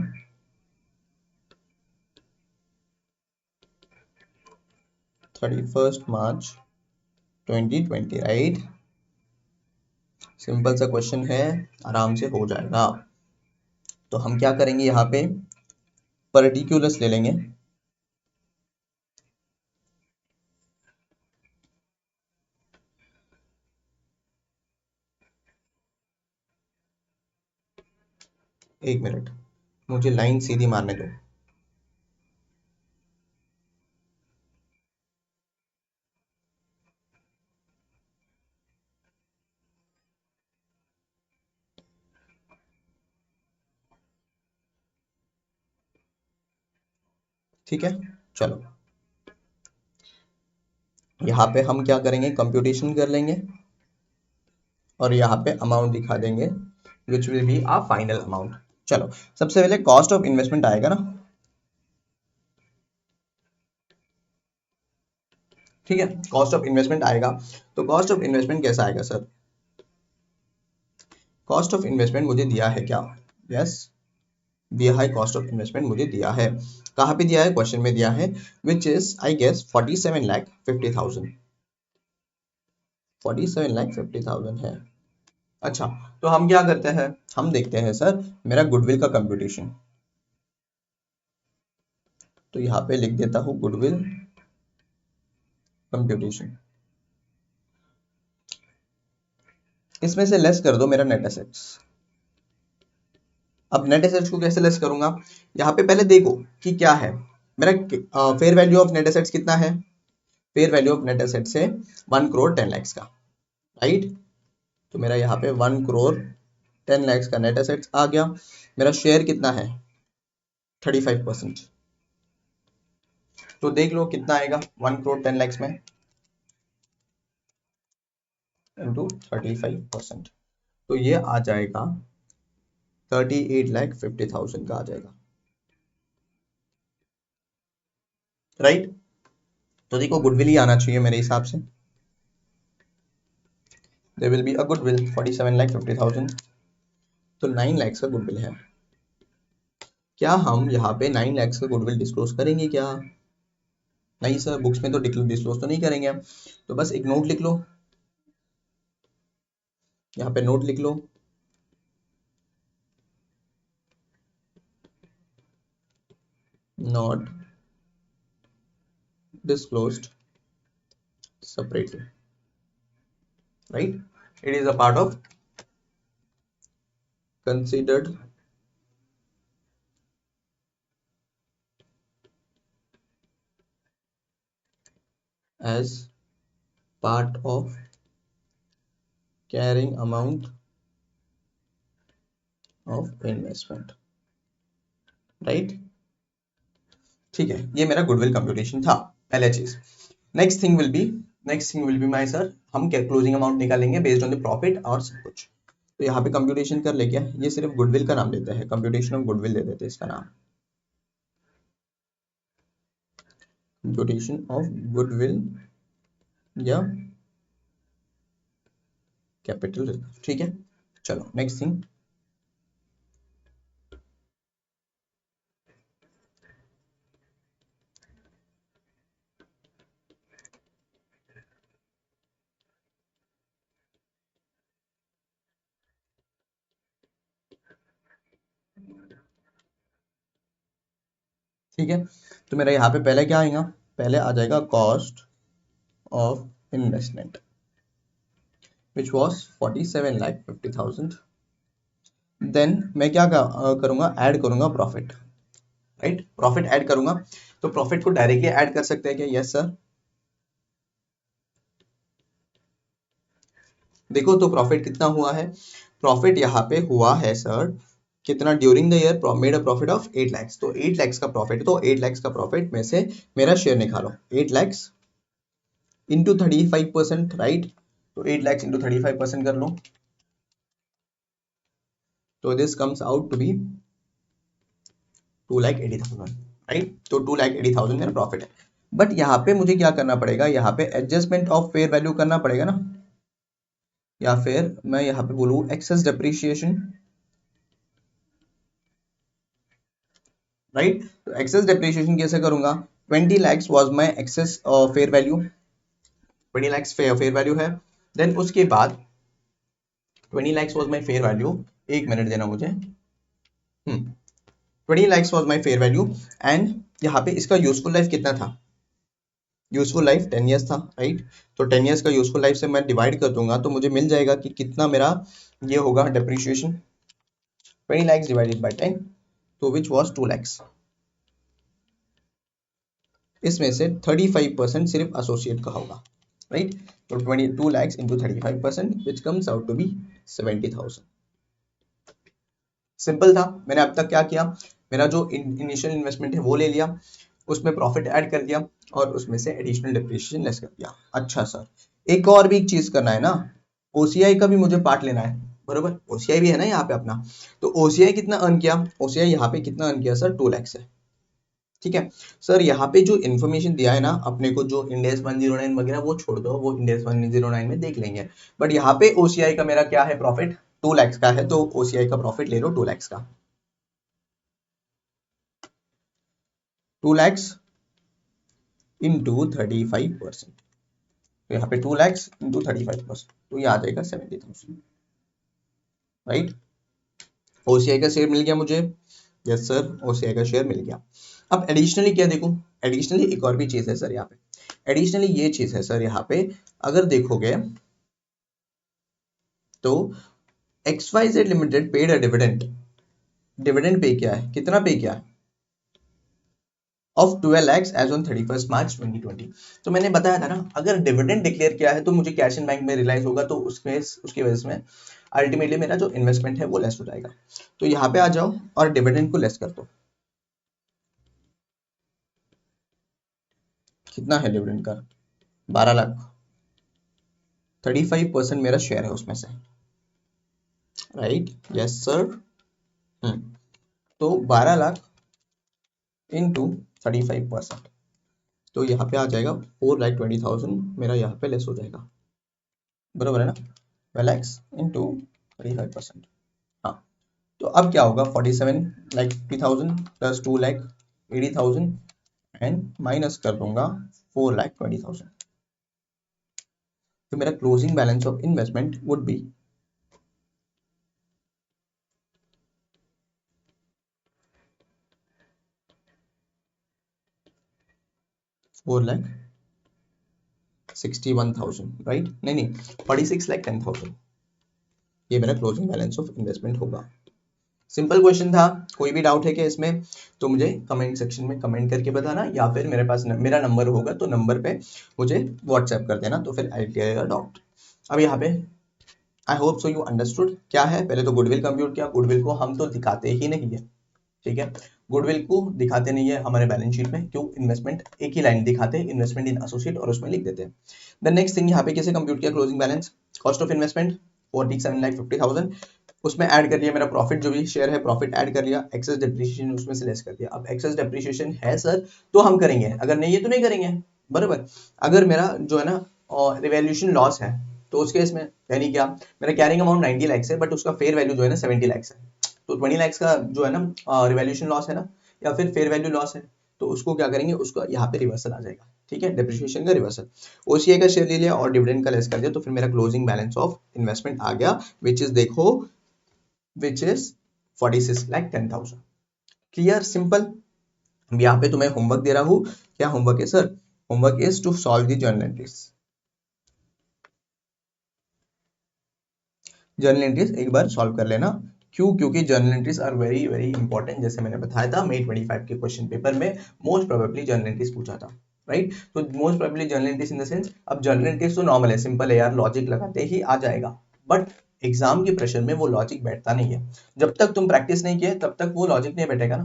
31st March 2020, right. Simple सा क्वेश्चन है, आराम से हो जाएगा। तो हम क्या करेंगे, यहाँ पे पर्टिकुलर्स ले लेंगे, एक मिनट मुझे लाइन सीधी मारने दो। ठीक है, चलो यहाँ पे हम क्या करेंगे, कंप्यूटेशन कर लेंगे और यहाँ पे अमाउंट दिखा देंगे which will be a final amount. चलो सबसे पहले कॉस्ट ऑफ इन्वेस्टमेंट आएगा ना, ठीक है, कॉस्ट ऑफ इन्वेस्टमेंट आएगा। तो कॉस्ट ऑफ इन्वेस्टमेंट कैसा आएगा सर, कॉस्ट ऑफ इन्वेस्टमेंट मुझे दिया है क्या, यस दिया है, कॉस्ट ऑफ इन्वेस्टमेंट मुझे दिया है, कहाँ पे दिया है, क्वेश्चन में दिया है, विच इज आई गेस 47,50,000, 47,50,000 है। अच्छा, तो हम क्या करते हैं, हम देखते हैं सर मेरा गुडविल का कंप्यूटेशन, तो यहाँ पे लिख देता हूँ गुडविल कंप्यूटेशन, इसमें से लेस कर दो मेरा नेट एसेट्स। अब नेट एसेट्स को कैसे लेस करूंगा, यहाँ पे पहले देखो कि क्या है मेरा fair value of net assets कितना है, fair value of net assets है 1 करोड़ 10 लाख का, राइट। तो मेरा यहाँ पे 1 करोड़ 10 लाख का नेट एसेट्स आ गया। मेरा शेयर कितना है 35%, तो देख लो कितना आएगा 1 करोड़ 10 लाख में इंटू 35%, तो ये आ जाएगा 38,50,000 का आ जाएगा, राइट। तो देखो गुडविल ही आना चाहिए मेरे हिसाब से, there will be a goodwill 47,50,000, तो 9 लाख का गुडविल है। क्या हम यहाँ पे 9 लाख का गुडविल डिस्क्लोज करेंगे क्या, नहीं सर बुक्स में तो डिस्क्लोज तो नहीं करेंगे, तो बस एक नोट लिख लो, यहाँ पे नोट लिख लो, not disclosed separately, right? It is a part of considered as part of carrying amount of investment, right? ठीक है, ये मेरा गुडविल कंप्यूटेशन था, पहला चीज। Next thing will be my sir, हम क्या क्लोजिंग अमाउंट निकालेंगे बेस्ड ऑन द प्रॉफिट और सब कुछ। तो यहाँ पे कंप्यूटेशन कर ले क्या, ये सिर्फ गुडविल का नाम लेते हैं, कंप्यूटेशन ऑफ गुडविल दे देते हैं इसका नाम, कंप्यूटेशन ऑफ गुडविल या कैपिटल रिजर्व, ठीक है। चलो नेक्स्ट थिंग, ठीक है। तो मेरा यहाँ पे पहले क्या आएगा, पहले आ जाएगा cost of investment which was 47,50,000। Then मैं क्या करूंगा, ऐड करूंगा प्रॉफिट, राइट? प्रॉफिट ऐड करूंगा, तो प्रॉफिट को डायरेक्टली ऐड कर सकते हैं क्या? Yes sir. देखो तो प्रॉफिट कितना हुआ है, प्रॉफिट यहाँ पे हुआ है सर कितना, during the year made a profit of 8 lakhs, तो 8 लैक्स का प्रॉफिट, तो 8 लैक्स का प्रॉफिट में से मेरा शेयर निकालो, 8 लैक्स इंटू 35%, राइट? तो 8 लैक्स इंटू 35% कर लो, तो this comes out to be 2,80,000, right? तो 2,80,000 मेरा प्रॉफिट है। बट यहाँ पे मुझे क्या करना पड़ेगा, यहाँ पे एडजस्टमेंट ऑफ फेयर वैल्यू करना पड़ेगा ना, या फिर मैं यहाँ पे बोलूँ एक्सेस डेप्रिसिएशन, राइट? तो एक्सेस डेप्रिसिएशन कैसे करूंगा, 20 lakhs was my excess fair value, 20 lakhs fair value है। देन उसके बाद 20 lakhs was my fair value, एक मिनट देना मुझे, 20 lakhs was my fair value, and यहाँ पे इसका यूजफुल लाइफ कितना था, यूजफुल लाइफ 10 ईयर्स था, राइट? तो 10 ईयर्स का यूजफुल लाइफ से मैं डिवाइड कर दूंगा तो मुझे मिल जाएगा कि कितना मेरा ये होगा डेप्रिसिएशन, 20 लैक्स डिवाइडेड बाय 10, तो विच वाज 2 लैक्स। इसमें से 35% सिर्फ एसोसिएट का होगा, राइट? तो 22 lakhs into 35% which comes out to be 70,000। Simple था। मैंने अब तक क्या किया, मेरा जो इनिशियल इन्वेस्टमेंट है वो ले लिया, उसमें प्रॉफिट ऐड कर दिया और उसमें से एडिशनल डिप्रिसिएशन लेस कर दिया। अच्छा सर, एक और भी एक चीज करना है ना, ओसीआई का भी मुझे पार्ट लेना है, बरोबर? ओसीआई भी है ना यहाँ पे अपना, तो ओसीआई कितना अर्न किया, ओसीआई यहाँ पे कितना अर्न किया सर, 2 लैक्स है, ठीक है। सर यहाँ पे जो इन्फॉर्मेशन दिया है ना अपने को, जो इंडेक्स 109 वगैरह वो छोड़ दो, वो इंडेक्स 109 में देख लेंगे, बट यहाँ पे ओसीआई का मेरा क्या है, प्रॉफिट 2 लैक्स का है, तो ओसीआई का प्रॉफिट ले लो 2 लैक्स का, 2 लैक्स इंटू 35%, तो यहाँ पे 2 लैक्स इंटू 35%, तो ये आ जाएगा 70,000, राइट? ओसीआई का शेयर मिल गया मुझे, यस सर, ओसीआई का शेयर मिल गया। अब एडिशनली क्या देखो, एडिशनली एक और भी चीज है सर यहाँ पे, एडिशनली ये चीज है सर यहाँ पे, अगर देखोगे तो XYZ limited paid a dividend, dividend pay किया है, कितना पे किया है, ऑफ 12 lakhs एज ऑन 31 मार्च 2020। तो मैंने बताया था ना, अगर डिविडेंड डिक्लेयर किया है तो मुझे कैश इन बैंक में रियलाइज होगा, तो उसमें उसकी वजह से अल्टीमेटली मेरा जो इन्वेस्टमेंट है वो लेस हो जाएगा। तो यहाँ पे आ जाओ और डिविडेंड को लेस कर दो, कितना है डिविडेंड का, 12 लाख, 35% मेरा शेयर है उसमें से, राइट? Yes sir. तो 12 लाख इंटू 35%, तो यहाँ पे आ जाएगा 4,20,000 मेरा यहाँ पे लेस हो जाएगा, बरोबर है ना? 12 लैक्स इंटू 35%, हाँ। तो अब क्या होगा, 47,50,000 प्लस 2,80,000 एंड माइनस कर दूंगा 4,20,000, तो मेरा closing balance of investment would be 4,61,000, right? नहीं, 46,10,000 ये मेरा क्लोजिंग बैलेंस ऑफ इन्वेस्टमेंट होगा। सिंपल क्वेश्चन था। कोई भी डाउट है क्या इसमें तो मुझे कमेंट सेक्शन में कमेंट करके बताना, या फिर मेरे पास मेरा नंबर होगा तो नंबर पे मुझे व्हाट्सएप कर देना, तो फिर आई क्लियर डाउट। अब यहाँ पे I hope so you understood क्या है। पहले तो गुडविल कंप्यूट किया। गुडविल को हम तो दिखाते ही नहीं है, ठीक है, गुडविल को दिखाते नहीं है हमारे बैलेंस शीट में। क्यों? इन्वेस्टमेंट एक ही लाइन दिखाते हैं, इन्वेस्टमेंट इन एसोसिएट, और उसमें लिख देते हैं। द नेक्स्ट थिंग यहाँ पे कैसे कंप्यूट किया closing balance? Cost of investment 47,50,000, उसमें ऐड कर लिया मेरा प्रॉफिट, जो भी शेयर है प्रॉफिट ऐड कर लिया, एक्सेस डेप्रिसिएशन उसमें से लेस कर दिया। अब एक्सेस डेप्रिसिएशन है सर तो हम करेंगे, अगर नहीं है तो नहीं करेंगे, बराबर। अगर मेरा जो है ना रिवैल्यूएशन लॉस है तो उस केस में यानी क्या, मेरा कैरिंग अमाउंट 90 लाख है बट उसका फेयर वैल्यू जो है ना 70 लाख है, तो 20 लाख का जो है ना रिवैल्यूएशन लॉस है ना, या फिर फेयर वैल्यू लॉस है, तो उसको क्या करेंगे, उसको यहाँ पे रिवर्सल आ जाएगा, ठीक है, डेप्रिसिएशन का रिवर्सल। ओसीआई का शेयर ले लिया और डिविडेंड का लेस कर दिया, तो फिर मेरा क्लोजिंग बैलेंस ऑफ इन्वेस्टमेंट आ गया, विच इज देखो which is 46,10,000। Clear, simple. यहाँ पे तुम्हें होमवर्क दे रहा हूँ। क्या होमवर्क है sir? Homework is to solve the journal entries. Journal entries एक बार सॉल्व कर लेना। क्यों? क्योंकि journal entries are very very important. जैसे मैंने बताया था मई 25 के क्वेश्चन पेपर में मोस्ट प्रोबेबली जर्नल एंट्रीज पूछा था, राइट? तो most probably journal entries in the sense, अब जर्नल एंट्रीज तो नॉर्मल है, सिंपल है यार, लॉजिक लगाते ही आ जाएगा, बट एग्जाम के प्रेशर में वो लॉजिक बैठता नहीं है। जब तक तुम प्रैक्टिस नहीं किए तब तक वो लॉजिक नहीं बैठेगा ना,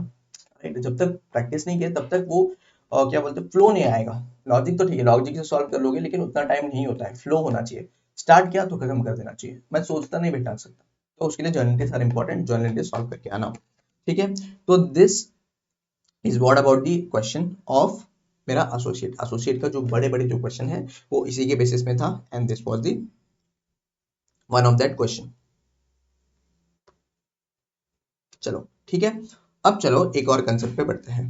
राइट? जब तक प्रैक्टिस नहीं किए तब तक वो क्या बोलते हैं, फ्लो नहीं आएगा। लॉजिक तो ठीक है, लॉजिक से सॉल्व कर लोगे, लेकिन उतना टाइम नहीं होता है, फ्लो होना चाहिए। स्टार्ट किया तो खत्म कर देना चाहिए, मैं सोचता नहीं बैठा सकता, तो उसके लिए journal test are important, journal test solve करके आना, ठीक है। तो this is what about the question of मेरा एसोसिएट। एसोसिएट का जो बड़े बड़े जो क्वेश्चन है वो इसी के बेसिस में था, and this was the one of that question. चलो ठीक है, अब चलो एक और कंसेप्ट पे बढ़ते हैं।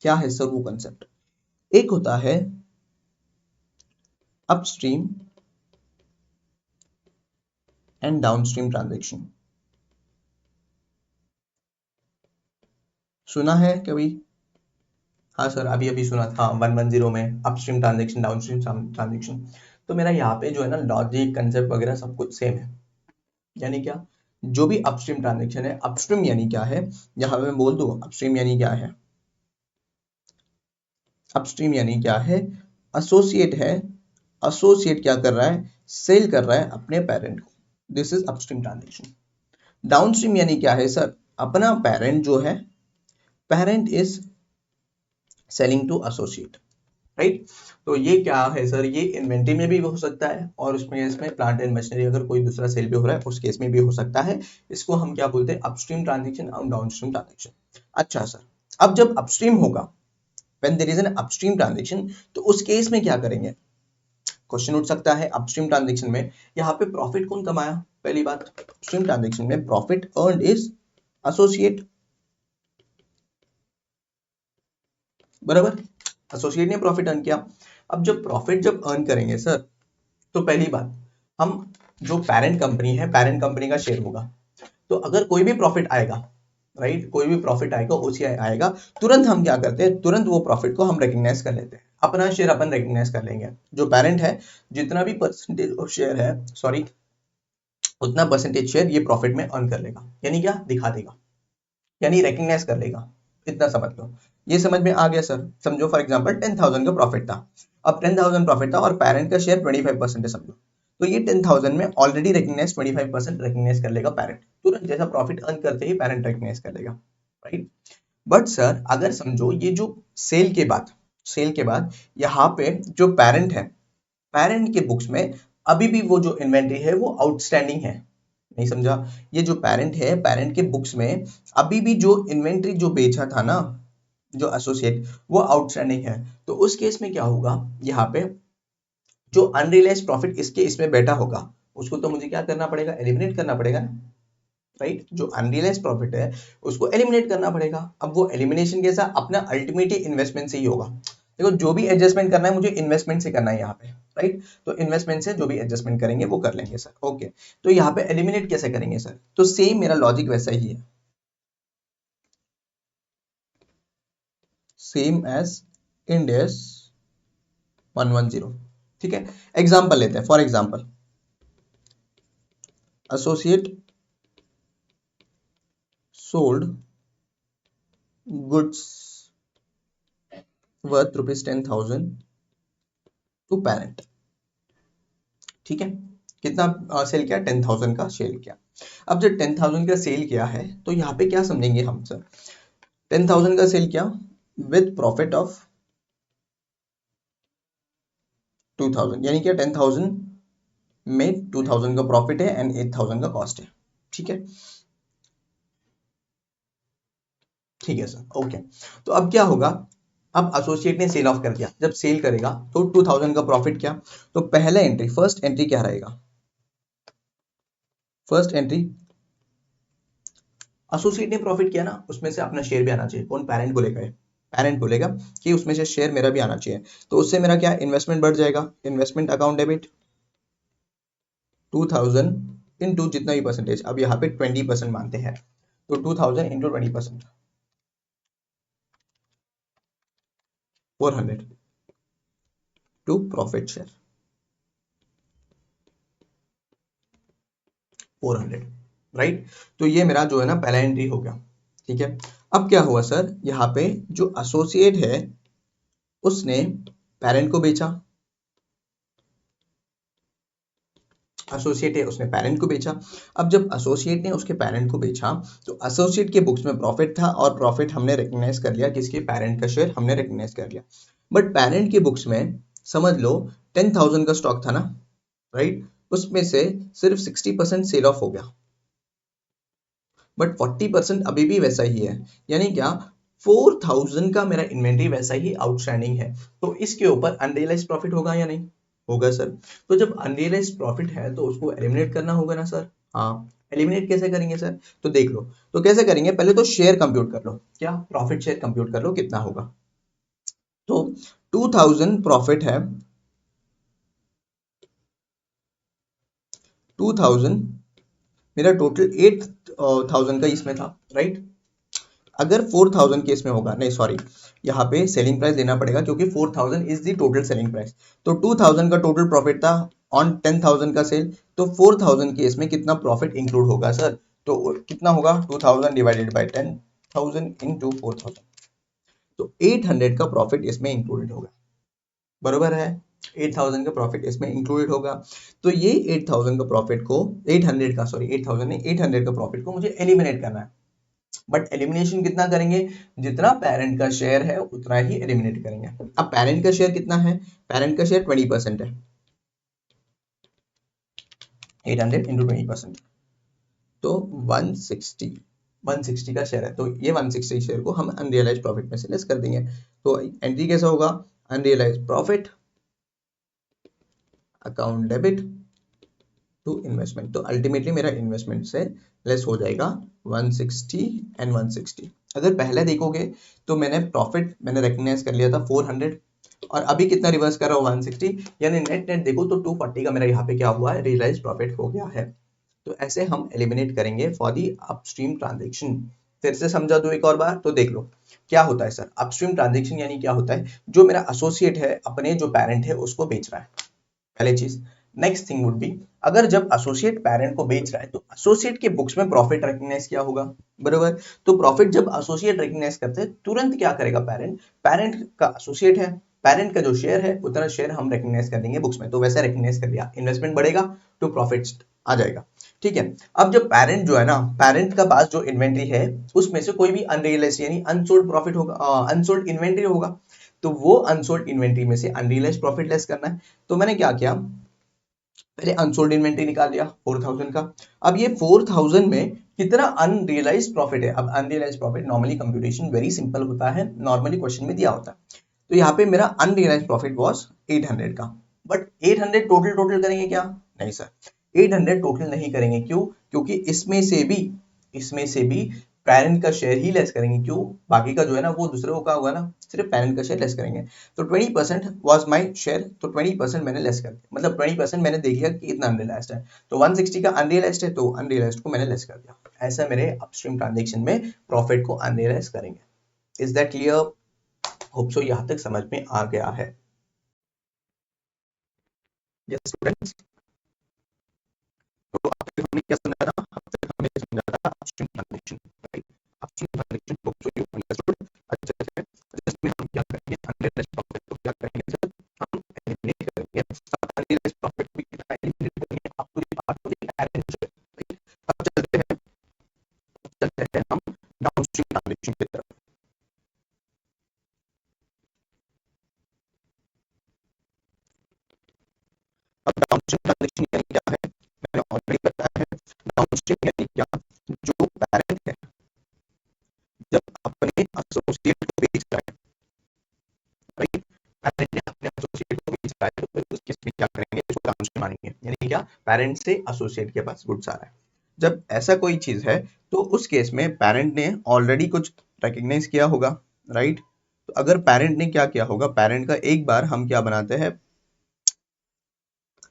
क्या है सर वो कंसेप्ट? एक होता है अपस्ट्रीम एंड डाउनस्ट्रीम ट्रांजैक्शन। सुना है कभी? हाँ सर, अभी अभी सुना था 110 में, अपस्ट्रीम ट्रांजैक्शन डाउनस्ट्रीम ट्रांजैक्शन। तो मेरा यहाँ पे जो है ना लॉजिक कंसेप्ट वगैरह सब कुछ सेम है। यानी क्या, जो भी अपस्ट्रीम ट्रांजैक्शन है, अपस्ट्रीम यानी क्या है, यहाँ पे मैं बोल दूं अपस्ट्रीम यानी क्या है। अपस्ट्रीम यानी क्या है? एसोसिएट है, एसोसिएट क्या कर रहा है, सेल कर रहा है अपने पेरेंट को, this is upstream transaction. Downstream यानी क्या है सर? अपना पेरेंट जो है, parent is selling to associate, right? तो ये क्या है सर? ये इन्वेंटरी में भी हो सकता है, और उसमें इसमें प्लांट एंड मशीनरी अगर कोई दूसरा सेल भी हो रहा है उस केस में भी हो सकता है। इसको हम क्या बोलते हैं? अपस्ट्रीम ट्रांजैक्शन और डाउनस्ट्रीम ट्रांजैक्शन। अच्छा सर, अब जब अपस्ट्रीम होगा, when there is an upstream transaction, तो उस केस में क्या करेंगे? क्वेश्चन उठ सकता है अपस्ट्रीम ट्रांजैक्शन में यहाँ पे प्रॉफिट कौन कमाया? पहली बात, अपस्ट्रीम ट्रांजैक्शन में प्रॉफिट अर्न्ड इज एसोसिएट, बराबर, एसोसिएट ने प्रॉफिट अर्न किया। अब जब प्रॉफिट जब अर्न करेंगे सर, तो पहली बात, हम जो पेरेंट कंपनी है, पेरेंट कंपनी का शेयर होगा, तो अगर कोई भी प्रॉफिट आएगा, राइट, कोई भी प्रॉफिट आएगा, ओसीआई आएगा, तुरंत हम क्या करते हैं, तुरंत वो प्रॉफिट को हम रिकग्नाइज कर लेते हैं, अपना शेयर अपन रिकग्नाइज कर लेंगे। जो पेरेंट है जितना भी परसेंटेज ऑफ शेयर है, सॉरी, उतना परसेंटेज शेयर ये प्रॉफिट में अर्न कर लेगा, यानी क्या दिखा देगा, यानी रिकग्नाइज कर लेगा, इतना समझ लो। ये समझ में आ गया सर? समझो फॉर एग्जांपल 10,000 का प्रॉफिट था, अब 10,000 प्रॉफिट था और पेरेंट का शेयर 25% है समझो, तो ये 10,000 में ऑलरेडी रिकग्नाइज 25% रिकग्नाइज कर लेगा पेरेंट, तुरंत जैसा प्रॉफिट अर्न करते ही पेरेंट रिकग्नाइज कर लेगा, राइट? बट सर अगर समझो ये जो सेल के बाद, सेल के बाद यहाँ पे जो पेरेंट है, पेरेंट के बुक्स में अभी भी वो जो इन्वेंट्री है वो आउटस्टैंडिंग है, नहीं समझा? ये जो पेरेंट है, पेरेंट के बुक्स में अभी भी जो इन्वेंट्री जो बेचा था ना, जो एसोसिएट, वो आउटस्टैंडिंग है, तो उस केस में क्या होगा, यहाँ पे जो अनरियलाइज्ड प्रॉफिट इसके इसमें बैठा होगा, उसको तो मुझे क्या करना पड़ेगा, एलिमिनेट करना पड़ेगा ना, राइट? जो अनरियलाइज्ड प्रॉफिट है उसको एलिमिनेट करना पड़ेगा। अब वो एलिमिनेशन कैसा, अपना अल्टीमेट इन्वेस्टमेंट से ही होगा। देखो जो भी एडजस्टमेंट करना है मुझे इन्वेस्टमेंट से करना है यहाँ पे, राइट? तो इन्वेस्टमेंट से जो भी एडजस्टमेंट करेंगे वो कर लेंगे सर, ओके। तो यहाँ पे एलिमिनेट कैसे करेंगे सर? तो सेम मेरा लॉजिक वैसा ही है, सेम एज इंड एस 110। ठीक है, एग्जाम्पल लेते हैं। For example associate sold goods worth ₹10,000 to parent. ठीक है, कितना सेल किया? 10,000 का सेल किया। अब जब 10,000 का सेल किया है तो यहाँ पे क्या समझेंगे हम सर? 10,000 का सेल किया विद प्रॉफिट ऑफ 2,000, यानी क्या 10,000 में 2,000 का प्रॉफिट है एंड 8,000 का कॉस्ट है। ठीक है, ठीक है सर, ओके। तो अब क्या होगा? अब एसोसिएट ने सेल ऑफ कर दिया, जब सेल करेगा तो 2,000 का प्रॉफिट क्या? तो पहला एंट्री, फर्स्ट एंट्री क्या रहेगा? फर्स्ट एंट्री एसोसिएट ने प्रॉफिट किया ना, उसमें से अपना शेयर भी आना चाहिए। कौन? पेरेंट बोलेगा, पेरेंट बोलेगा कि उसमें से शेयर मेरा भी आना चाहिए। तो उससे मेरा क्या इन्वेस्टमेंट बढ़ जाएगा, इन्वेस्टमेंट अकाउंट डेबिट 2,000 इंटू जितना भी परसेंटेज, अब यहाँ पे 20% मानते हैं, तो 2,000 into 20%, 400 to profit share, 400, right. तो ये मेरा जो है ना पहला एंट्री हो गया। ठीक है, अब क्या हुआ सर? यहाँ पे जो एसोसिएट है उसने पेरेंट को बेचा, एसोसिएट है उसने पेरेंट को बेचा। अब जब एसोसिएट ने उसके पेरेंट को बेचा तो एसोसिएट के बुक्स में प्रॉफिट था, और प्रॉफिट हमने रिकग्नाइज कर लिया, किसके? पेरेंट का शेयर हमने रिकग्नाइज कर लिया। बट पेरेंट के बुक्स में समझ लो 10,000 का स्टॉक था ना, राइट, उसमें से सिर्फ 60% सेल ऑफ हो गया, बट 40% अभी भी वैसा ही है। यानी क्या? 4,000 का मेरा इन्वेंट्री वैसा ही आउटस्टैंडिंग है। तो इसके ऊपर अनरियलाइज प्रॉफिट होगा या नहीं होगा सर? तो जब अनरियलाइज प्रॉफिट है तो उसको एलिमिनेट करना होगा ना सर? हाँ, एलिमिनेट कैसे करेंगे सर? तो देख लो, तो कैसे करेंगे? पहले तो शेयर कंप्यूट कर लो, क्या? प्रॉफिट शेयर कंप्यूट कर लो कितना होगा। तो 2,000 प्रॉफिट है, 2,000 मेरा टोटल 8,000 का इसमें था, राइट। अगर 4,000 केस में होगा, नहीं सॉरी, यहाँ पे सेलिंग प्राइस देना पड़ेगा क्योंकि 4,000 is the total selling price. तो 2,000 का टोटल प्रॉफिट था ऑन 10,000 का सेल, तो 4,000 केस में कितना प्रॉफिट इंक्लूड होगा सर? तो कितना होगा? 2,000 डिवाइडेड बाय 10,000 इंटू 4,000, तो 800 का प्रॉफिट इसमें इंक्लूडेड होगा, बरोबर है। 8,000 का प्रॉफिट इसमें इंक्लूडेड होगा। तो ये 8,000 का प्रॉफिट को 800 का, सॉरी 8,000 नहीं, 800 का प्रॉफिट को मुझे एलिमिनेट करना है। बट एलिमिनेशन कितना करेंगे? जितना पेरेंट का शेयर है उतना ही एलिमिनेट करेंगे। अब पेरेंट का शेयर कितना है? पेरेंट का शेयर 20% है, 800 इंटू 20%, तो 160 का शेयर है, तो ये 160 शेयर को हम अनरियलाइज प्रॉफिट में से लेस कर देंगे। तो एंट्री कैसा होगा? Unrealise profit account debit to investment, तो अल्टीमेटली मेरा इन्वेस्टमेंट से लेस हो जाएगा 160 एंड 160। अगर पहले देखोगे तो मैंने प्रॉफिट मैंने रिकग्नाइज कर लिया था 400, और अभी कितना रिवर्स कर रहा हूँ? 160, यानी नेट नेट देखो तो 240 का मेरा यहाँ पे क्या हुआ है? रियलाइज प्रॉफिट हो गया है। तो ऐसे हम एलिमिनेट करेंगे फॉर दी अपस्ट्रीम ट्रांजेक्शन। फिर से समझा दो एक और बार, तो देख लो क्या होता है सर। अपस्ट्रीम ट्रांजेक्शन यानी क्या होता है? जो मेरा एसोसिएट है अपने जो पेरेंट है उसको बेच रहा है, पहली चीज। नेक्स्ट थिंग वुड बी, अगर जब एसोसिएट पेरेंट को बेच रहा है तो एसोसिएट के बुक्स में प्रॉफिट रिकग्नाइज किया होगा, बराबर। तो प्रॉफिट जब एसोसिएट रिकग्नाइज करते हैं तुरंत क्या करेगा पेरेंट? पेरेंट का एसोसिएट है, पेरेंट का जो शेयर है उतना शेयर हम रिकग्नाइज कर देंगे बुक्स में, तो वैसे रिकग्नाइज कर दिया, इन्वेस्टमेंट बढ़ेगा तो प्रॉफिट आ जाएगा। ठीक है, अब जब पेरेंट जो है ना, पेरेंट का पास जो इन्वेंट्री है उसमें से कोई भी अनरियलाइज्ड यानी अनसोल्ड प्रॉफिट होगा, अनसोल्ड इन्वेंट्री होगा, तो वो अनसोल्ड इन्वेंट्री में से अनरियलाइज्ड प्रॉफिट लेस करना है। तो मैंने क्या किया? पहले अनसोल्ड इन्वेंट्री निकाल लिया 4,000 का। अब ये 4,000 में कितना अनरियलाइज्ड प्रॉफिट है? अब unrealised profit normally computation very simple होता है, नॉर्मली क्वेश्चन में दिया होता है। तो यहाँ पे मेरा अनरियलाइज्ड प्रॉफिट वाज 800 का, बट 800 टोटल टोटल करेंगे क्या? नहीं सर, 800 टोटल नहीं करेंगे। क्यों? क्योंकि इसमें से भी पेरेंट का शेयर ही लेस करेंगे। क्यों? बाकी का जो है ना वो दूसरे का होगा ना, सिर्फ पेरेंट का शेयर लेस करेंगे। तो 20% वाज माय शेयर, तो 20% मैंने लेस कर दिया, मतलब 20% मैंने देख लिया कि इतना अनरियलाइज्ड है, तो 160 का अनरियलाइज्ड है तो अनरियलाइज्ड को मैंने लेस कर दिया। ऐसा मेरे अपस्ट्रीम ट्रांजेक्शन में प्रॉफिट को अनरियलाइज करेंगे। Is that clear? Hope so यहाँ तक समझ में आ गया है। यस स्टूडेंट्स, तो अब तक हमने क्या समझा था? अब तक हमने समझा था upstream transaction, right? Upstream transaction को सो यू अंडरस्टूड अच्छे से, जिसमें हम क्या करेंगे, अनरियलाइज्ड प्रॉफिट को क्या करेंगे सर, हम एलिमिनेट करेंगे। साथ अनरियलाइज्ड प्रॉफिट भी कितना एलिमिनेट करेंगे, आप पूरी बात को एक अरेंज है, राइट? अब चलते हैं हम डाउनस्ट्रीम ट्रांजैक्शन की तरफ। अब डाउनस्ट्रीम ट्रांजैक्शन यानी क्या है, मैंने ऑलरेडी बताया है। डाउनस्ट्रीम यानी क्या, जो पैरेंट है जब अपने एसोसिएट को बेच रहा है, राइट? पैरेंट ने अपने एसोसिएट को बेच रहा है, तो फिर उस केस में क्या करेंगे, इसको डाउनस्ट्रीम मानेंगे। यानी क्या, पैरेंट से एसोसिएट के पास गुड्स आ रहा है। जब ऐसा कोई चीज है तो उस केस में पैरेंट ने ऑलरेडी कुछ रिकॉग्नाइज किया होगा, राइट? तो अगर पैरेंट ने क्या किया होगा, पैरेंट का एक बार हम क्या बनाते हैं,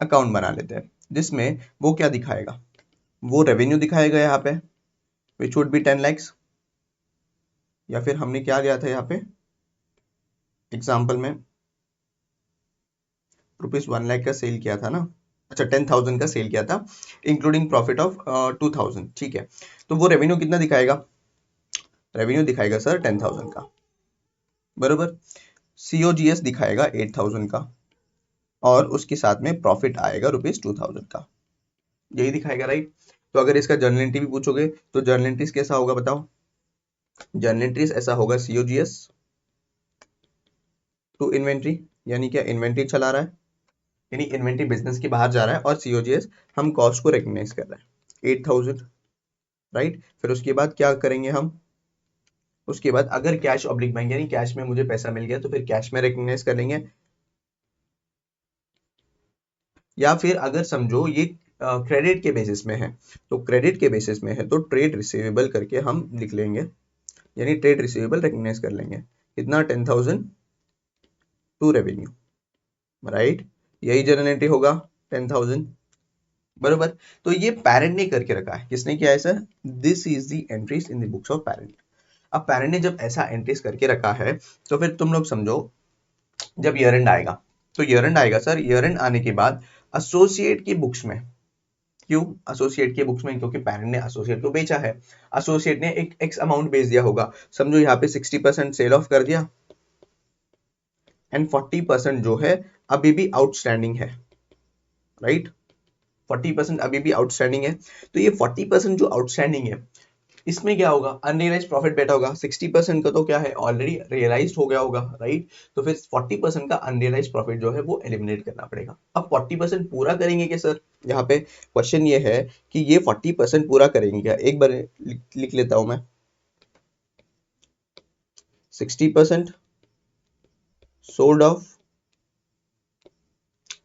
अकाउंट बना लेते हैं, जिसमें वो क्या दिखाएगा, वो रेवेन्यू दिखाएगा यहाँ पे, विच वुड बी 10 lakhs, या फिर हमने क्या लिया था यहाँ पे एग्जाम्पल में, ₹1 लाख का सेल किया था ना, अच्छा 10,000 का सेल किया था, इंक्लूडिंग प्रॉफिट ऑफ 2,000, ठीक है? तो वो रेवेन्यू कितना दिखाएगा, रेवेन्यू दिखाएगा सर 10,000 का, बरोबर। COGS दिखाएगा 8,000 का, और उसके साथ में प्रॉफिट आएगा ₹2,000 का, यही दिखाएगा, राइट? तो अगर इसका जर्नल एंट्री भी पूछोगे तो जर्नल एंट्रीज कैसा होगा बताओ, जर्नल एंट्रीज ऐसा होगा COGS टू इन्वेंट्री, यानी क्या, इन्वेंट्री चला रहा है, यानी इन्वेंट्री बिजनेस के बाहर जा रहा है, और COGS हम कॉस्ट को रिकॉग्नाइज कर रहे हैं 8,000, राइट? फिर उसके बाद क्या करेंगे हम, उसके बाद अगर कैश ऑब्लिक बैंक यानी कैश में मुझे पैसा मिल गया तो फिर कैश में रिकॉग्नाइज कर लेंगे, या फिर अगर समझो ये क्रेडिट के बेसिस में है, तो क्रेडिट के बेसिस में है तो ट्रेड रिसीवेबल करके हम लिख लेंगे, यानी ट्रेड रिसीवेबल रिकॉग्नाइज कर लेंगे, कितना, 10,000 टू रेवेन्यू, राइट? यही जर्नल एंट्री होगा 10,000, बरोबर। तो ये पैरेंट ने करके रखा है, किसने किया है sir, this is the entries in the books of parent. अब पैरेंट ने जब ऐसा एंट्रीज करके रखा है तो फिर तुम लोग समझो, जब ईयर एंड आएगा, तो ईयर एंड आएगा सर, ईयर एंड आने के बाद एसोसिएट की बुक्स में, क्यों एसोसिएट के बुक्स में, क्योंकि पैरेंट ने एसोसिएट को बेचा है, एसोसिएट ने एक एक्स अमाउंट बेच दिया होगा, समझो यहाँ पे 60% सेल ऑफ कर दिया, एंड 40% जो है अभी भी आउटस्टैंडिंग है, राइट? 40% अभी भी आउटस्टैंडिंग है, तो ये 40% जो आउटस्टैंडिंग है, इसमें क्या होगा, अनरियलाइज्ड प्रॉफिट बैठा होगा, 60% का तो क्या है, ऑलरेडी रियलाइज्ड हो गया होगा, राइट? तो फिर 40% का अनरियलाइज्ड प्रॉफिट जो है वो एलिमिनेट करना पड़ेगा। अब 40% पूरा करेंगे क्या सर, यहाँ पे क्वेश्चन ये है कि ये 40% पूरा करेंगे क्या, एक बार लिख लेता हूं मैं, 60% सोल्ड ऑफ,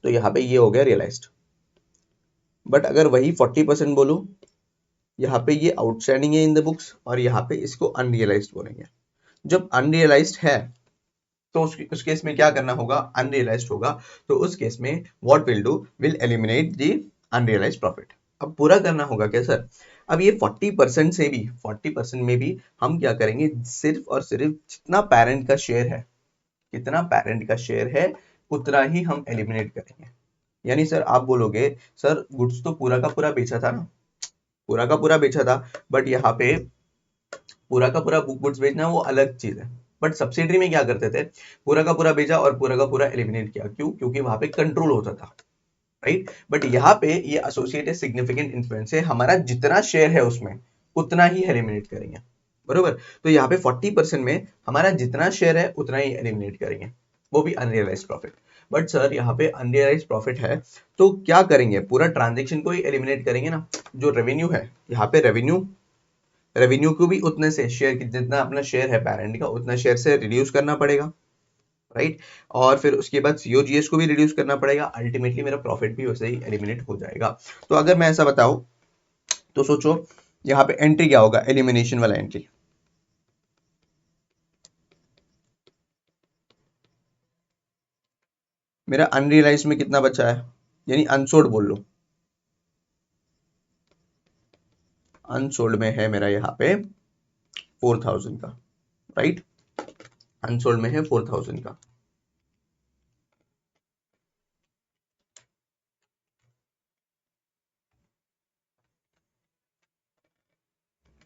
तो यहाँ पे ये हो गया रियलाइज्ड, बट अगर वही 40% बोलूं, यहाँ पे ये आउटस्टैंडिंग है इन द बुक्स, और यहाँ पे इसको अनरियलाइज्ड बोलेंगे। जब अनरियलाइज्ड है तो उस केस में क्या करना होगा, अनरियलाइज्ड होगा, तो उस केस में what will do, will eliminate the unrealised profit. अब पूरा करना होगा क्या सर, अब ये 40% से भी, 40% में भी हम क्या करेंगे, सिर्फ और सिर्फ जितना पैरेंट का शेयर है, कितना पैरेंट का शेयर है उतना ही हम एलिमिनेट करेंगे। यानी सर आप बोलोगे, सर गुड्स तो पूरा का पूरा बेचा था ना, पूरा का पूरा बेचा था, बट यहाँ पे पूरा का पूरा गुड्स बेचना वो अलग चीज है, बट सब्सिडरी में क्या करते थे, पूरा का पूरा बेचा और पूरा का पूरा एलिमिनेट किया, क्यों, क्योंकि वहां पे कंट्रोल होता था, राइट? बट यहाँ पे ये एसोसिएटेड सिग्निफिकेंट इन्फ्लुएंस है, हमारा जितना शेयर है उसमें उतना ही एलिमिनेट करेंगे, बरोबर। तो यहाँ पे 40% में हमारा जितना शेयर है उतना ही एलिमिनेट करेंगे, वो भी अनरियलाइज्ड प्रॉफिट। बट सर यहाँ पे अनरियलाइज्ड प्रॉफिट है तो क्या करेंगे, पूरा ट्रांजेक्शन को ही एलिमिनेट करेंगे ना, जो रेवेन्यू है, यहाँ पे रेवेन्यू, रेवेन्यू को भी उतने से शेयर, जितना अपना शेयर है पैरेंट का उतना शेयर से रिड्यूस करना पड़ेगा, राइट? और फिर उसके बाद COGS को भी रिड्यूस करना पड़ेगा, अल्टीमेटली मेरा प्रॉफिट भी वैसे ही एलिमिनेट हो जाएगा। तो अगर मैं ऐसा बताऊं तो सोचो यहाँ पे एंट्री क्या होगा, एलिमिनेशन वाला एंट्री, मेरा अनरियलाइज में कितना बचा है, यानी अनसोल्ड बोल लो, अनसोल्ड में है मेरा यहाँ पे 4,000 का, राइट? अनसोल्ड में है 4,000 का,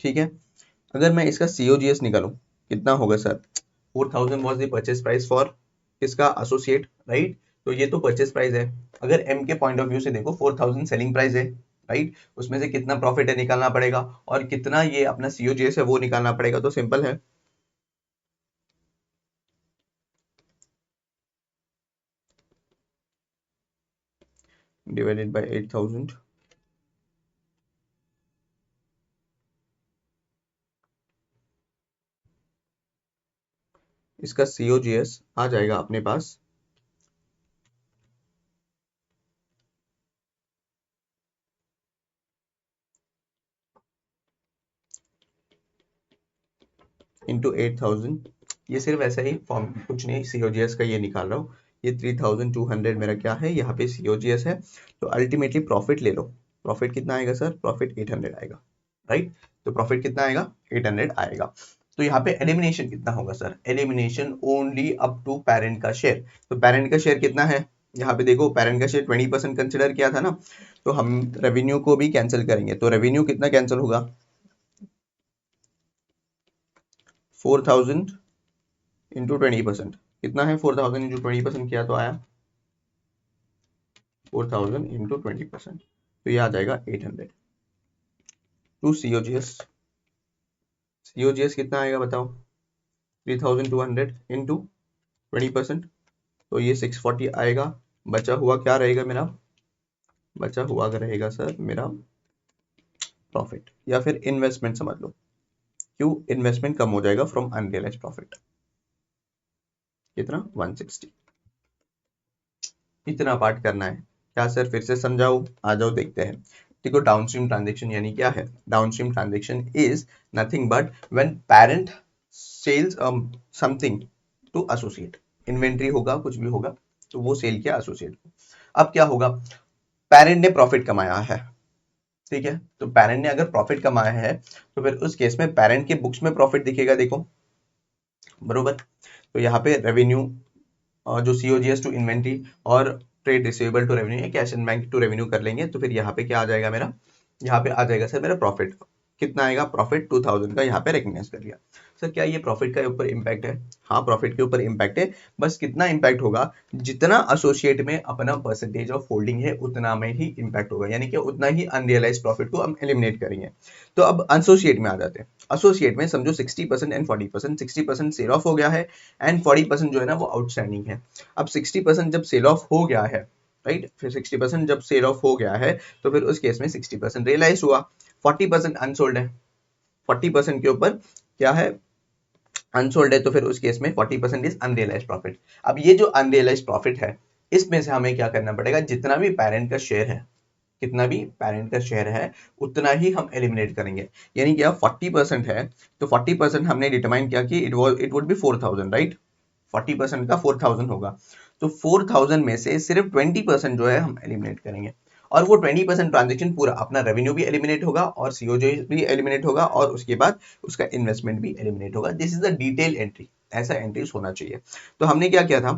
ठीक है। अगर मैं इसका COGS निकालूं कितना होगा sir, 4000 was the purchase price for इसका एसोसिएट, राइट। तो ये तो परचेज प्राइस है। अगर एम के पॉइंट ऑफ व्यू से देखो 4000 सेलिंग प्राइस है, राइट। उसमें से कितना प्रॉफिट है निकालना पड़ेगा, और कितना ये अपना COGS है वो निकालना पड़ेगा। तो सिंपल है, डिवाइडेड बाय 8000, इसका COGS आ जाएगा अपने पास इंटू 8000। ये सिर्फ ऐसा ही फॉर्म, कुछ नहीं, COGS का ये निकाल रहा हूँ। ये 3200 मेरा क्या है, यहाँ पे COGS है। तो अल्टीमेटली प्रॉफिट ले लो, प्रॉफिट कितना आएगा सर, प्रॉफिट 800 आएगा, राइट। तो प्रॉफिट कितना आएगा, 800 आएगा। तो यहाँ पे एलिमिनेशन कितना होगा sir, elimination only up to parent का शेयर। तो पेरेंट का शेयर कितना है, यहाँ पे देखो पेरेंट का शेयर 20% कंसिडर किया था ना, तो हम रेवेन्यू को भी कैंसिल करेंगे। तो रेवेन्यू कितना कैंसिल होगा, 4000 इंटू 20%, कितना है 4000 इंटू 20% किया तो आया 4000 इंटू 20%, तो ये आ जाएगा 800 टू COGS कितना आएगा बताओ, 3200 इंटू 20%, तो ये 640 आएगा। बचा हुआ क्या रहेगा मेरा, बचा हुआ रहेगा सर मेरा प्रॉफिट, या फिर इन्वेस्टमेंट समझ लो। क्यों, इन्वेस्टमेंट कम हो जाएगा फ्रॉम अनरियलाइज्ड प्रॉफिट, कितना 160। इतना पार्ट करना है क्या सर, फिर से समझाओ, आ जाओ देखते हैं। देखो डाउनस्ट्रीम ट्रांजैक्शन यानी क्या है, downstream transaction is nothing but when parent sells something to associate. Inventory होगा, कुछ भी होगा, तो वो सेल किया एसोसिएट को। अब क्या होगा, पेरेंट ने प्रॉफिट कमाया है, ठीक है। तो पेरेंट ने अगर प्रॉफिट कमाया है तो फिर उस केस में पेरेंट के बुक्स में प्रॉफिट दिखेगा, देखो बरोबर। तो यहाँ पे रेवेन्यू, जो COGS टू इन्वेंट्री और trade receivable to revenue, cash and bank to revenue कर लेंगे, तो फिर यहाँ पे क्या आ जाएगा मेरा, यहाँ पे आ जाएगा सर मेरा प्रॉफिट। कितना आएगा, प्रॉफिट 2000 का यहाँ पे रिकग्नाइज कर लिया। सर क्या ये प्रॉफिट के ऊपर इम्पैक्ट है, हाँ प्रॉफिट के ऊपर इम्पैक्ट है। बस कितना इम्पैक्ट होगा, जितना एसोसिएट में अपना परसेंटेज ऑफ होल्डिंग है उतना में ही इम्पैक्ट होगा, यानी कि उतना ही अनरियलाइज प्रॉफिट को हम एलिमिनेट करेंगे। तो अब एसोसिएट में आ जाते हैं। एसोसिएट में समझो 60% एंड 40%, 60% सेल ऑफ हो गया है एंड 40% जो है ना वो आउटस्टैंडिंग है। अब 60% जब सेल ऑफ हो गया है, राइट, फिर 60% जब सेल ऑफ हो गया है तो फिर उस केस में 60% रियलाइज हुआ, 40% अनसोल्ड है। 40% के ऊपर क्या है, अनसोल्ड है, तो फिर उस केस में 40% इज अनरियलाइज प्रॉफिट। अब ये जो अनरियलाइज प्रॉफिट है, इसमें से हमें क्या करना पड़ेगा, जितना भी पेरेंट का शेयर है, कितना भी पेरेंट का शेयर है उतना ही हम एलिमिनेट करेंगे। यानी कि अब 40% है, तो 40% हमने डिटरमाइन किया कि इट वुड बी 4000, राइट। 40% का 4000 होगा, तो 4000 में से सिर्फ 20% जो है हम एलिमिनेट करेंगे, और वो 20% ट्रांजेक्शन पूरा अपना रेवेन्यू भी एलिमिनेट होगा और COGS भी एलिमिनेट होगा, और उसके बाद उसका इन्वेस्टमेंट भी एलिमिनेट होगा। This is the detail entry, ऐसा एंट्रीज होना चाहिए। तो हमने क्या किया था,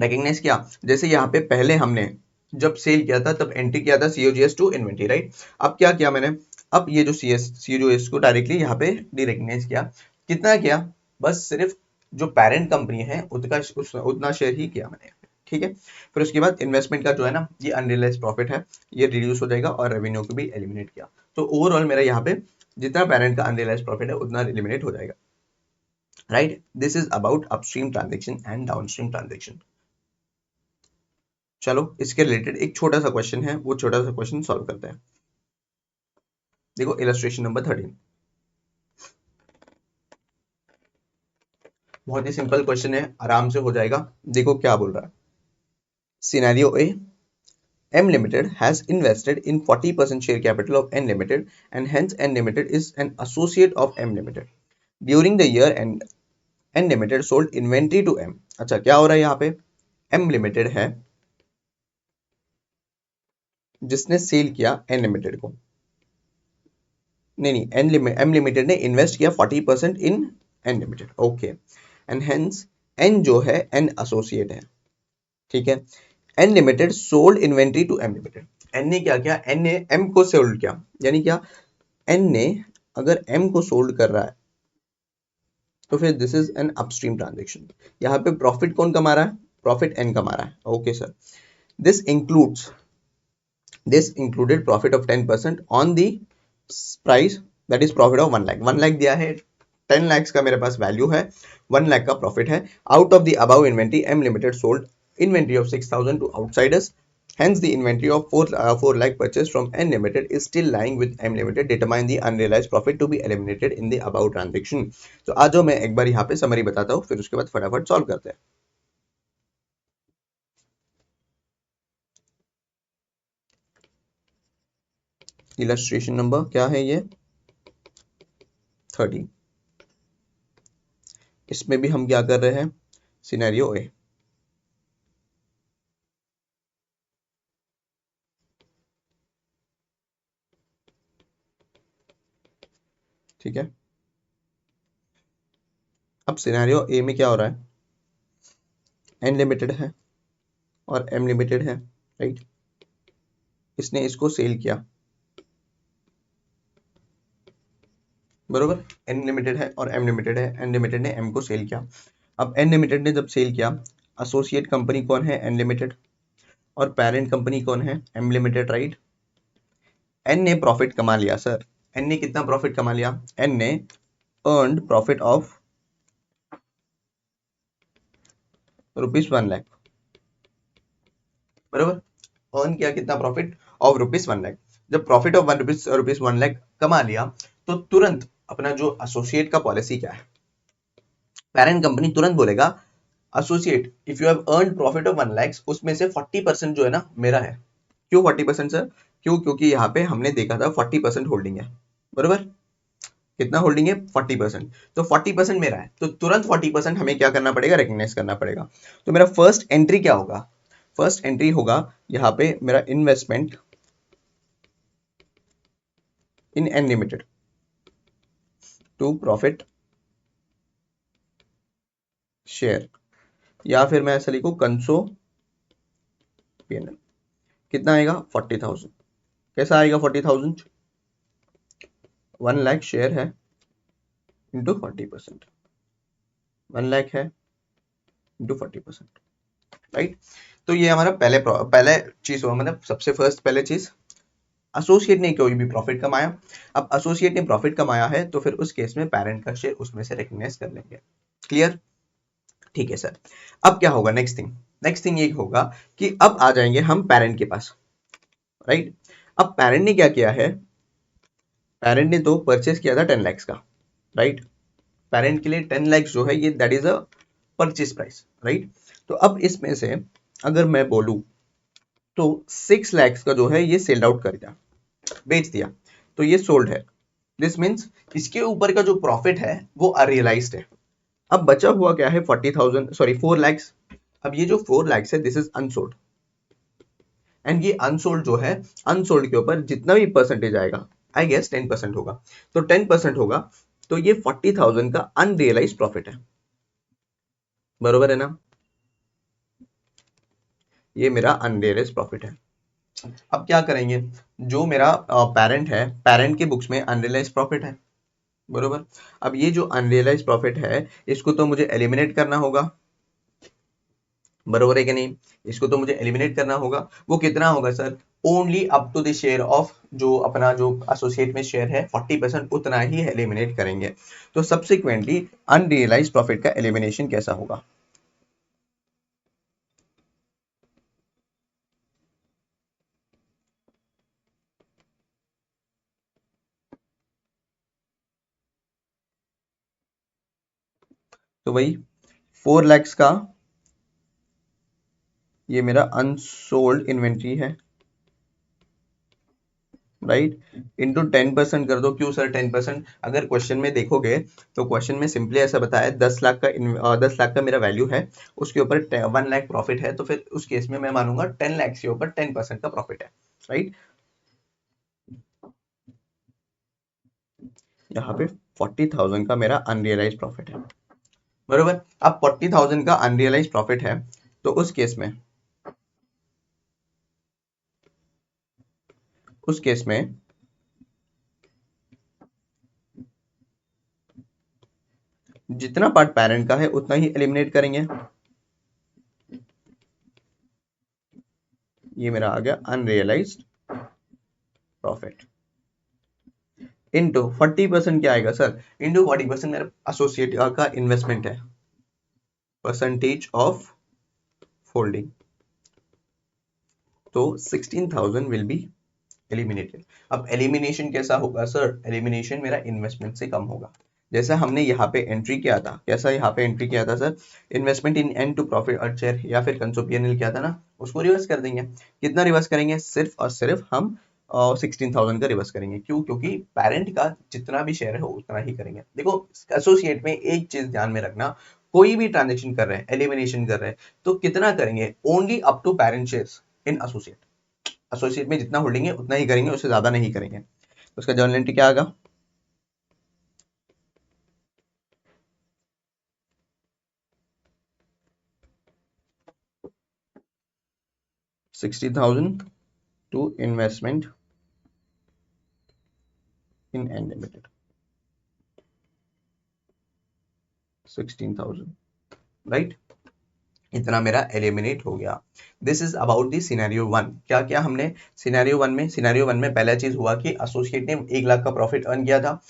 रिकग्नाइज किया। जैसे यहाँ पे पहले हमने जब सेल किया था तब एंट्री किया था COGS टू इन्वेंट्री, राइट। अब क्या किया मैंने, अब ये जो COGS को डायरेक्टली यहाँ पे डिरेकग्नाइज किया। कितना किया, बस सिर्फ जो पेरेंट कंपनी है उतना शेयर ही किया मैंने, ठीक है। फिर उसके बाद इन्वेस्टमेंट का जो है ना, ये अनरियलाइज्ड प्रॉफिट है, ये रिड्यूस हो जाएगा, और रेवेन्यू को भी एलिमिनेट किया। तो ओवरऑल मेरा यहाँ पे जितना पेरेंट का अनरियलाइज्ड प्रॉफिट है उतना एलिमिनेट हो जाएगा, right. This is about upstream transaction and downstream transaction. चलो इसके रिलेटेड एक छोटा सा क्वेश्चन है, वो छोटा सा क्वेश्चन सॉल्व करते हैं। देखो इलस्ट्रेशन नंबर 13, बहुत ही सिंपल क्वेश्चन है, आराम से हो जाएगा। देखो क्या बोल रहा है, scenario A, M Limited has invested in 40% share capital of N Limited and hence N Limited is an associate of M Limited. During the year N Limited sold inventory to M. अच्छा क्या हो रहा है यहाँ पे, M Limited है जिसने cell किया N Limited को, नहीं M Limited ने इन्वेस्ट किया 40% इन N Limited, okay. And hence N जो है N एसोसिएट है, ठीक है। N Limited sold inventory to M Limited। N ने क्या किया, N ने M को सोल्ड किया, यानी क्या, N ने अगर M को सोल्ड कर रहा है तो फिर this is an upstream transaction. यहाँ पे प्रॉफिट कौन कमा रहा है? प्रॉफिट N कमा रहा है। Okay sir, this includes this included profit of 10% on the price, that is profit of 1 lakh। 1 lakh दिया है, 10 lakhs का मेरे पास वैल्यू है, 1 lakh का प्रॉफिट है। Out of the above inventory M Limited sold inventory of 6,000 to outsiders, hence the inventory of 4 lakh purchased from N Limited is still lying with M Limited, determine the unrealized profit to be eliminated in the above transaction। तो आज मैं एक बार यहाँ पे summary बताता हूँ, फिर उसके बाद फटाफट सॉल्व करते हैं। इलस्ट्रेशन नंबर क्या है ये? 30। इसमें भी हम क्या कर रहे हैं? सिनेरियो ए। ठीक है, अब सिनेरियो ए में क्या हो रहा है? N लिमिटेड है और M लिमिटेड है, राइट। इसने इसको सेल किया, बरोबर। N लिमिटेड है और M लिमिटेड है, N लिमिटेड ने M को सेल किया। अब N लिमिटेड ने जब सेल किया, एसोसिएट कंपनी कौन है? N लिमिटेड, और पेरेंट कंपनी कौन है? M limited, right. N ने प्रॉफिट कमा लिया सर। N ने कितना प्रॉफिट कमा लिया? N ने अर्नड प्रॉफिट ऑफ ₹1 लाख, बरोबर। अर्न किया कितना? Profit of ₹1 lakh. जब प्रॉफिट ऑफ ₹1 लाख कमा लिया तो तुरंत अपना जो एसोसिएट का पॉलिसी क्या है? पेरेंट कंपनी तुरंत बोलेगा associate if you have earned profit of 1 lakh, उसमें से 40% जो है ना मेरा है। क्यों 40% सर? क्यों? क्योंकि यहाँ पे हमने देखा था 40% होल्डिंग है, बरोबर। कितना होल्डिंग है? 40%। तो 40% मेरा है, तो तुरंत 40% हमें क्या करना पड़ेगा? रिकग्नाइज करना पड़ेगा। तो मेरा फर्स्ट एंट्री क्या होगा? फर्स्ट एंट्री होगा यहाँ पे मेरा investment in N limited to profit share, या फिर मैं ऐसा लिखूं कंसो P&L। कितना आएगा? 40,000। कैसा आएगा 40,000? 1 लाख शेयर है इंटू 40%, 1 लाख है इंटू 40%, राइट। तो ये हमारा पहले चीज हुआ, मतलब सबसे फर्स्ट पहले चीज एसोसिएट ने कोई भी प्रॉफिट कमाया। अब एसोसिएट ने प्रॉफिट कमाया है तो फिर उस केस में पेरेंट का शेयर उसमें से रिकग्नाइज कर लेंगे। क्लियर? ठीक है सर। अब क्या होगा? नेक्स्ट थिंग ये होगा कि अब आ जाएंगे हम पेरेंट के पास, राइट। अब पेरेंट ने क्या किया है? पेरेंट ने तो परचेस किया था 10 लाख का, राइट। पेरेंट के लिए 10 लाख जो है ये that is a purchase price, right. तो अब इसमें से अगर मैं बोलूं तो 6 लाख का जो है ये सेल्ड आउट कर दिया, बेच दिया, तो ये सोल्ड है। दिस मीन्स इसके ऊपर का जो प्रॉफिट है वो अनरियलाइज्ड है। अब बचा हुआ क्या है? 40,000, सॉरी 4 लाख। अब ये जो 4 लाख है दिस इज अनसोल्ड, एंड ये अनसोल्ड जो है, अनसोल्ड के ऊपर जितना भी परसेंटेज आएगा, आई गेस 10% होगा, तो 10% होगा, तो ये 40,000 का अनरियलाइज प्रॉफिट है, बरोबर है ना। ये मेरा अनरियलाइज प्रॉफिट है। अब क्या करेंगे? जो मेरा पेरेंट है, पेरेंट के बुक्स में अनरियलाइज प्रॉफिट है, बरोबर। अब ये जो अनरियलाइज प्रॉफिट है इसको तो मुझे एलिमिनेट करना होगा, बरोबर है कि नहीं? इसको तो मुझे एलिमिनेट करना होगा। वो कितना होगा sir? Only up to the share of जो अपना जो एसोसिएट में शेयर है 40%, उतना ही एलिमिनेट करेंगे। तो सब्सिक्वेंटली अनरियलाइज प्रॉफिट का एलिमिनेशन कैसा होगा? तो वही 4 lakhs का ये मेरा अनसोल्ड इन्वेंट्री है, राइट, इंटू 10% कर दो। क्यों सर 10%? अगर क्वेश्चन में देखोगे तो क्वेश्चन में सिंपली ऐसा बताया 10 लाख का मेरा वैल्यू है, उसके ऊपर 1 लाख प्रॉफिट है, तो फिर उस केस में मैं मानूंगा 10 लाख के ऊपर 10% का प्रॉफिट है, राइट। यहाँ पे 40,000 का मेरा अनरियलाइज प्रॉफिट है, बरोबर। अब 40,000 का अनरियलाइज प्रॉफिट है तो उस केस में जितना पार्ट पेरेंट का है उतना ही एलिमिनेट करेंगे। ये मेरा आ गया अनरियलाइज्ड प्रॉफिट इंटू 40% क्या आएगा सर, इंटू 40% मेरा एसोसिएट का इन्वेस्टमेंट है, परसेंटेज ऑफ होल्डिंग, तो 16,000 विल बी एलिमिनेटेड। अब एलिमिनेशन कैसा होगा सर, एलिमिनेशन मेरा इन्वेस्टमेंट से कम होगा। जैसा हमने यहाँ पे एंट्री किया था, कैसा यहाँ पे एंट्री किया था sir, investment in N to profit और शेयर या फिर कंसोपियनल किया था ना, उसको रिवर्स कर देंगे। कितना रिवर्स करेंगे, सिर्फ और सिर्फ हम 16,000 का रिवर्स करेंगे। क्यों, क्योंकि पेरेंट का जितना भी शेयर है उतना ही करेंगे। देखो एसोसिएट में एक चीज ध्यान में रखना, कोई भी ट्रांजेक्शन कर रहे हैं, एलिमिनेशन कर रहे हैं, तो कितना करेंगे, only up to parent shares in associate. Associate में जितना होल्डिंग है उतना ही करेंगे, उससे ज्यादा नहीं करेंगे। तो उसका जर्नल एंट्री क्या आएगा, 60,000 to investment in N limited, 16,000, right. इतना मेरा एलिमिनेट हो गया। This is about the scenario one. क्या क्या हमने सिनेरियो वन में, सिनेरियो वन में पहला चीज हुआ कि एसोसिएट ने 1 लाख का प्रॉफिट अर्न किया था,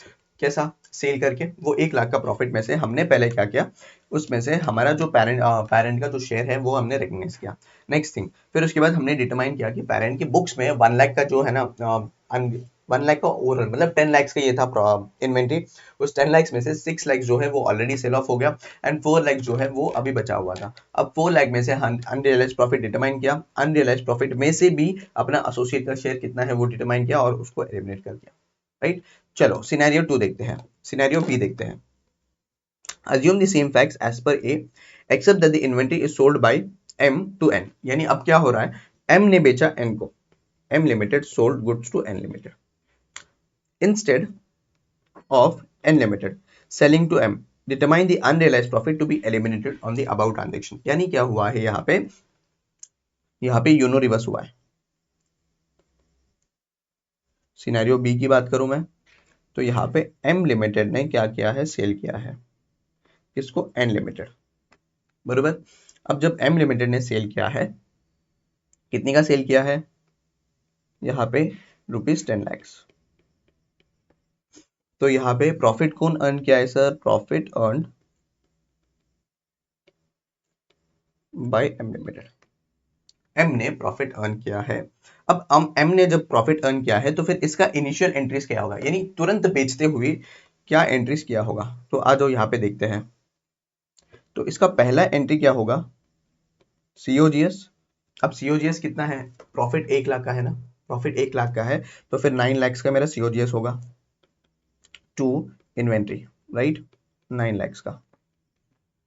कैसा, सेल करके। वो 1 लाख का प्रॉफिट में से हमने पहले क्या किया, उसमें से हमारा जो पेरेंट का जो शेयर है वो हमने रिकग्नाइज किया। नेक्स्ट थिंग, फिर उसके बाद हमने डिटरमाइन किया कि पेरेंट की बुक्स में 1 लाख का जो है ना 1 लाख का ओवरऑल मतलब 10 लाख का ये था इन्वेंट्री, उस 10 लाख में से 6 लाख जो है वो ऑलरेडी सेल ऑफ हो गया एंड 4 लाख जो है वो अभी बचा हुआ था। अब 4 लाख में से अनरियलाइज प्रॉफिट डिटरमाइन किया, अनरियलाइज प्रॉफिट में से भी अपना एसोसिएट का शेयर कितना है वो डिटरमाइन किया और उसको एलिमिनेट कर दिया, राइट। चलो सिनेरियो 2 देखते हैं, सिनेरियो बी देखते हैं। Assume the same facts as per A except that the inventory is sold by M to N। यानी अब क्या हो रहा है, M ने बेचा N को, M Limited sold goods to N Limited instead of N Limited selling to M, determine the unrealized profit to be eliminated on the above transaction। यानी क्या हुआ है यहाँ पे यूनो रिवर्स हुआ है। सिनेरियो बी की बात करूं मैं, तो यहाँ पे M Limited ने क्या किया है, सेल किया है किसको, N Limited, बरोबर। अब जब M Limited ने सेल किया है, कितने का सेल किया है, यहाँ पे ₹10 लाख। तो यहाँ पे प्रॉफिट कौन अर्न किया है sir, profit earn by M limited, M ने प्रॉफिट अर्न किया है। अब एम ने जब प्रॉफिट अर्न किया है तो फिर इसका इनिशियल एंट्रीज क्या होगा, यानी तुरंत बेचते हुए क्या एंट्रीज किया होगा। तो आ जाओ यहाँ पे देखते हैं। तो इसका पहला एंट्री क्या होगा, सीओजीएस। अब सीओजीएस कितना है, प्रॉफिट 1 लाख का है ना, प्रॉफिट 1 लाख का है, तो फिर 9 लाख का मेरा सीओजीएस होगा टू इन्वेंट्री, राइट, 9 लाख का,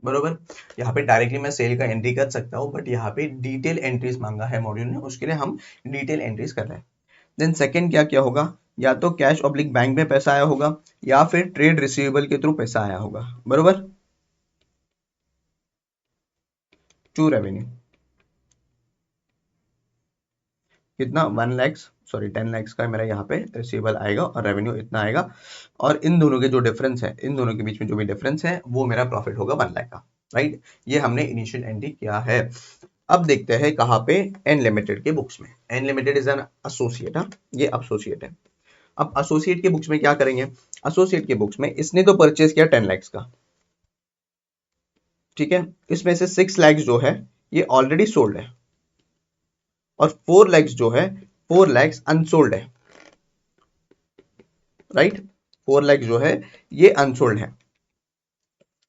बरोबर। यहाँ पे डायरेक्टली मैं सेल का एंट्री कर सकता हूँ, बट यहाँ पे डिटेल एंट्रीज मांगा है मॉड्यूल ने, उसके लिए हम डिटेल एंट्रीज कर रहे हैं। देन सेकंड क्या क्या होगा, या तो कैश ऑब्लिक बैंक में पैसा आया होगा या फिर ट्रेड रिसीवेबल के थ्रू पैसा आया होगा, बरोबर, टू रेवेन्यू कितना 1 लाख, सॉरी 10 लाख का मेरा यहाँ पे रिसीवेबल आएगा और रेवेन्यू इतना आएगा। और इन दोनों के जो डिफरेंस है, इन दोनों के बीच में जो भी डिफरेंस है वो मेरा प्रॉफिट होगा 1 लाख का, राइट। ये हमने इनिशियल एंट्री किया है। अब देखते हैं कहाँ पे, एन लिमिटेड के बुक्स में। N limited is an associate, ये एसोसिएट है। अब एसोसिएट के बुक्स में क्या करेंगे, एसोसिएट के बुक्स में इसने तो परचेज किया 10 लाख का, ठीक है। इसमें से 6 लाख जो है ये ऑलरेडी सोल्ड है और 4 लाख जो है 4 लाख अनसोल्ड है, राइट। 4 लाख जो है ये अनसोल्ड है।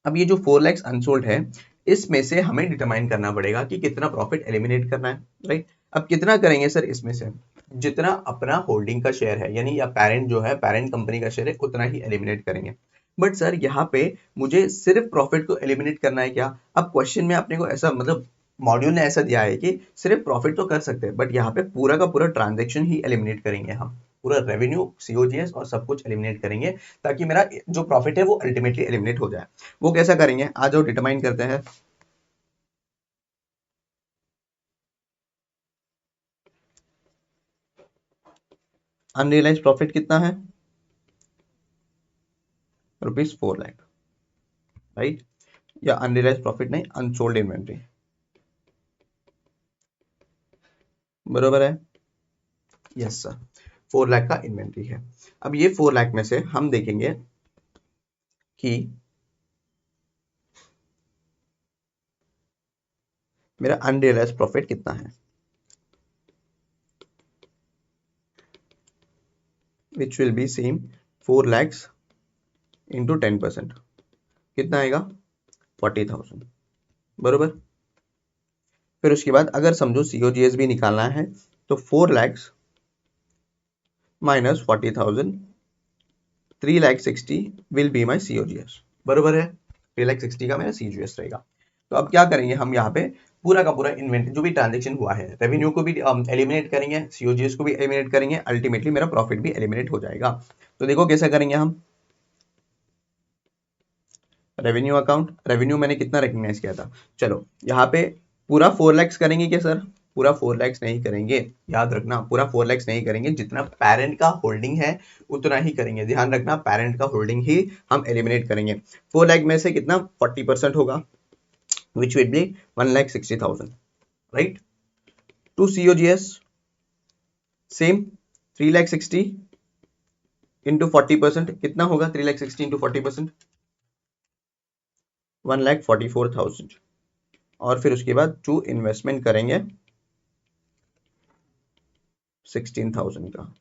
अब ये जो 4 लाख अनसोल्ड है, इसमें से हमें डिटरमाइन करना पड़ेगा कि कितना प्रॉफिट एलिमिनेट करना है, राइट। अब कितना करेंगे सर, इसमें से जितना अपना होल्डिंग का शेयर है, यानी या पेरेंट जो है, पेरेंट कंपनी का शेयर है, उतना ही एलिमिनेट करेंगे। बट सर यहाँ पे मुझे सिर्फ प्रॉफिट को एलिमिनेट करना है क्या। अब क्वेश्चन में अपने को ऐसा मतलब मॉड्यूल ने ऐसा दिया है कि सिर्फ प्रॉफिट तो कर सकते हैं, बट यहाँ पे पूरा का पूरा ट्रांजेक्शन ही एलिमिनेट करेंगे हम, पूरा रेवेन्यू, सीओजीएस और सब कुछ एलिमिनेट करेंगे, ताकि मेरा जो प्रॉफिट है वो अल्टीमेटली एलिमिनेट हो जाए। वो कैसा करेंगे, आ जाओ डिटरमाइन करते हैं। अनरियलाइज प्रॉफिट कितना है, ₹4 लाख, राइट, या अनरियलाइज प्रॉफिट नहीं, अनसोल्ड इन्वेंट्री, बरोबर है। यस सर, 4 लाख का इन्वेंट्री है। अब ये 4 लाख में से हम देखेंगे कि मेरा अनरियलाइज प्रॉफिट कितना है, विच will B same 4 lakhs into 10%, कितना आएगा 40,000, बरोबर। फिर उसके बाद अगर समझो COGS भी निकालना है तो 4 lakhs minus 40,000, 3,60,000 will be my COGS, बरोबर है। 3,60,000 का मेरा COGS रहेगा। तो अब क्या करेंगे हम यहाँ पे, पूरा का पूरा इन्वेंट्री जो भी ट्रांजेक्शन हुआ है, रेवेन्यू को भी एलिमिनेट करेंगे, COGS को भी एलिमिनेट करेंगे, अल्टीमेटली मेरा प्रॉफिट भी एलिमिनेट हो जाएगा। तो देखो कैसे करेंगे हम, रेवेन्यू अकाउंट, रेवेन्यू मैंने कितना रिकग्नाइज किया था, चलो यहाँ पे पूरा 4 lakhs करेंगे क्या सर, पूरा 4 lakhs नहीं करेंगे, याद रखना पूरा 4 lakhs नहीं करेंगे, जितना पेरेंट का होल्डिंग है उतना ही करेंगे, ध्यान रखना पेरेंट का होल्डिंग ही हम एलिमिनेट करेंगे। 4 लाख में से कितना 40% होगा, which will be 1,60,000, right. To COGS same 3,60,000 into 40% कितना होगा, 3,60,000 इंटू 40% 1,44,000, और फिर उसके बाद टू इन्वेस्टमेंट करेंगे 16,000 का।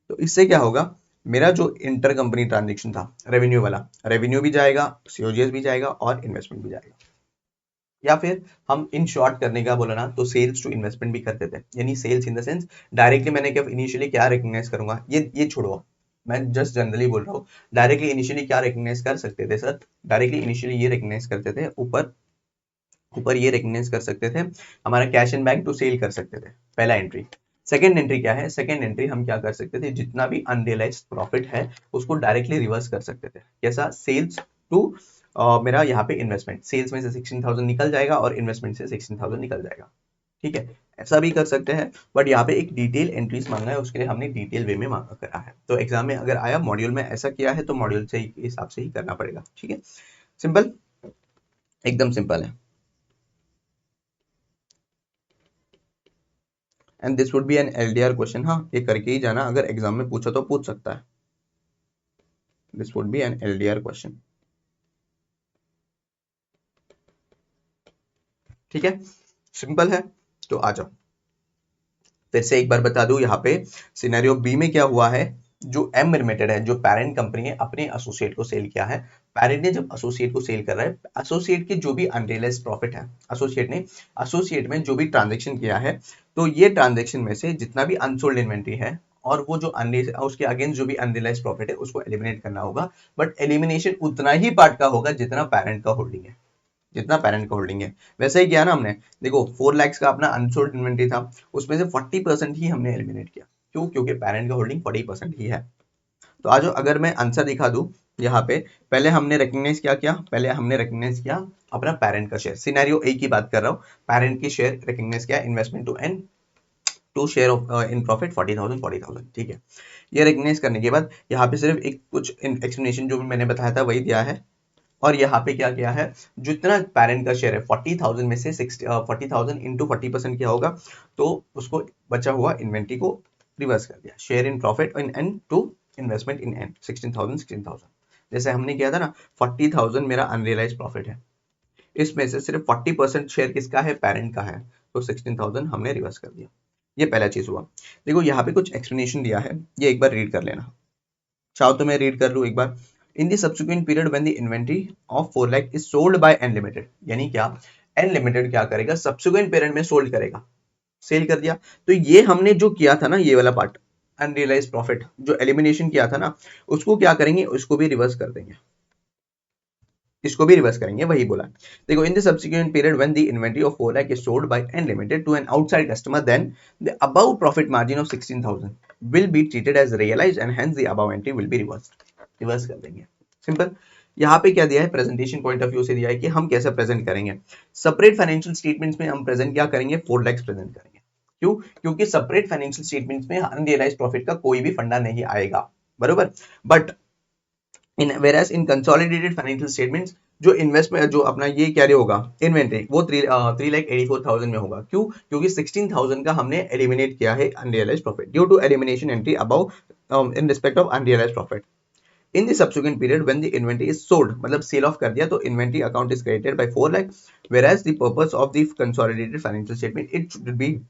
तो इससे क्या होगा, मेरा जो इंटर कंपनी ट्रांजेक्शन था रेवेन्यू वाला, रेवेन्यू भी जाएगा, COGS भी जाएगा और इन्वेस्टमेंट भी जाएगा। या फिर हम इन शॉर्ट करने का बोला ना तो सेल्स टू इन्वेस्टमेंट भी करते थे, यानी sales in the sense directly मैंने क्या इनिशियली क्या रिकॉग्नाइज करूंगा, ये छोड़ो, मैं जस्ट जनरली बोल रहा हूँ, डायरेक्टली इनिशियली क्या रिकॉग्नाइज कर सकते थे सर, डायरेक्टली इनिशियली ये रिकॉग्नाइज करते थे, ऊपर ऊपर ये रिकॉग्नाइज कर सकते थे, हमारा cash and bank to sale कर सकते थे, पहला एंट्री। सेकेंड एंट्री क्या है, सेकेंड एंट्री हम क्या कर सकते थे, जितना भी अनरियलाइज प्रॉफिट है उसको डायरेक्टली रिवर्स कर सकते थे, कैसा, सेल्स टू मेरा यहाँ पे इन्वेस्टमेंट, सेल्स में से 16,000 निकल जाएगा और इन्वेस्टमेंट से 16,000 निकल जाएगा, ठीक है, ऐसा भी कर सकते हैं। बट यहाँ पे एक डिटेल एंट्रीज मांगा है, उसके लिए हमने डिटेल वे में मांगा करा है, तो एग्जाम में अगर आया मॉड्यूल में ऐसा किया है तो मॉड्यूल से हिसाब से ही करना पड़ेगा, ठीक है, सिंपल, एकदम सिंपल है। And this would be an LDR question, हाँ ये करके ही जाना, अगर एग्जाम में पूछा तो पूछ सकता है, this would be an LDR question, ठीक है, सिंपल है। तो आ जाओ फिर से एक बार बता दूं, यहाँ पे सिनेरियो बी में क्या हुआ है, जो एम लिमिटेड है, जो पेरेंट कंपनी है, अपने एसोसिएट को सेल किया है, पेरेंट ने जब एसोसिएट को सेल कर रहा है, एसोसिएट के जो भी अनरियलाइज्ड प्रॉफिट है, एसोसिएट ने एसोसिएट में जो भी ट्रांजेक्शन किया है, तो ये ट्रांजेक्शन में से जितना भी अनसोल्ड इन्वेंट्री है और वो जो उसके अगेंस्ट जो भी अनरियलाइज्ड प्रॉफिट है उसको एलिमिनेट करना होगा, बट एलिमिनेशन उतना ही पार्ट का होगा जितना पेरेंट का होल्डिंग है, जितना पेरेंट का होल्डिंग है। वैसे ही किया ना हमने, देखो 4 lakhs का अपना अनसोल्ड इन्वेंट्री था, उसमें से 40% ही हमने एलिमिनेट किया, क्यों, क्योंकि पेरेंट का होल्डिंग 40% ही है। तो आज अगर मैं आंसर दिखा दूं यहाँ पे, पहले हमने रिकॉग्नाइज क्या किया, पहले हमने रिकॉग्नाइज किया अपना पेरेंट का शेयर, सिनेरियो ए की बात कर रहा हूँ, पेरेंट की शेयर रिकॉग्नाइज किया, investment to N to share of in profit 40,000, ठीक है। ये रिकॉग्नाइज करने के बाद यहाँ पे सिर्फ एक कुछ एक्सप्लेनेशन जो भी मैंने बताया था वही दिया है, और यहाँ पे क्या किया है, जितना पेरेंट का शेयर है 40,000 में से 40,000 इंटू 40% क्या होगा, तो उसको बचा हुआ इन्वेंट्री को रिवर्स कर दिया, share in profit in N to investment in N 16,000, जैसे हमने किया था ना, 40,000 मेरा अनरियलाइज प्रॉफिट है, इसमें से सिर्फ 40% शेयर किसका है, पेरेंट का है, तो 16,000 हमने रिवर्स कर दिया, ये पहला चीज हुआ। देखो यहाँ पे कुछ एक्सप्लेनेशन दिया है, ये एक बार रीड कर लेना, चाहो तो मैं रीड कर लूं एक बार। In the subsequent period when the inventory of 4 lakh is sold by N limited, यानी क्या, एन लिमिटेड क्या करेगा, सब्सिक्वेंट पीरियड में सोल्ड करेगा, सेल कर दिया, तो ये हमने जो किया था ना, ये वाला पार्ट अनरियलाइज प्रॉफिट जो एलिमिनेशन किया था ना, उसको क्या करेंगे, उसको भी रिवर्स कर देंगे, इसको भी रिवर्स करेंगे, वही बोला। देखो, in the subsequent period when the inventory of 4 lakh is sold by N limited to an outside customer, then the above profit margin of 16,000 will be treated as realised and hence the above entry will be reversed, reverse कर देंगे, simple. यहाँ पे क्या दिया है, presentation point of view से दिया है कि हम कैसे प्रेजेंट करेंगे, सेपरेट फाइनेंशियल स्टेटमेंट्स में हम प्रेजेंट क्या करेंगे, 4 लाख प्रेजेंट करेंगे, क्यों, क्योंकि सेपरेट फाइनेंशियल स्टेटमेंट्स में अनरियलाइज्ड प्रॉफिट का कोई भी फंडा नहीं आएगा, बरोबर। But in whereas in consolidated financial statements जो इन्वेस्टमेंट जो अपना ये क्या रे होगा इन्वेंट्री, वो 3,84,000 में होगा। क्यों? क्योंकि 16,000 का हमने एलिमिनेट किया है unrealised profit due to elimination entry above in respect of unrealised profit in the subsequent period when the inventory is sold, मतलब सेल ऑफ कर दिया तो inventory account is credited by 4 lakh, whereas the purpose of the consolidated financial statement it should be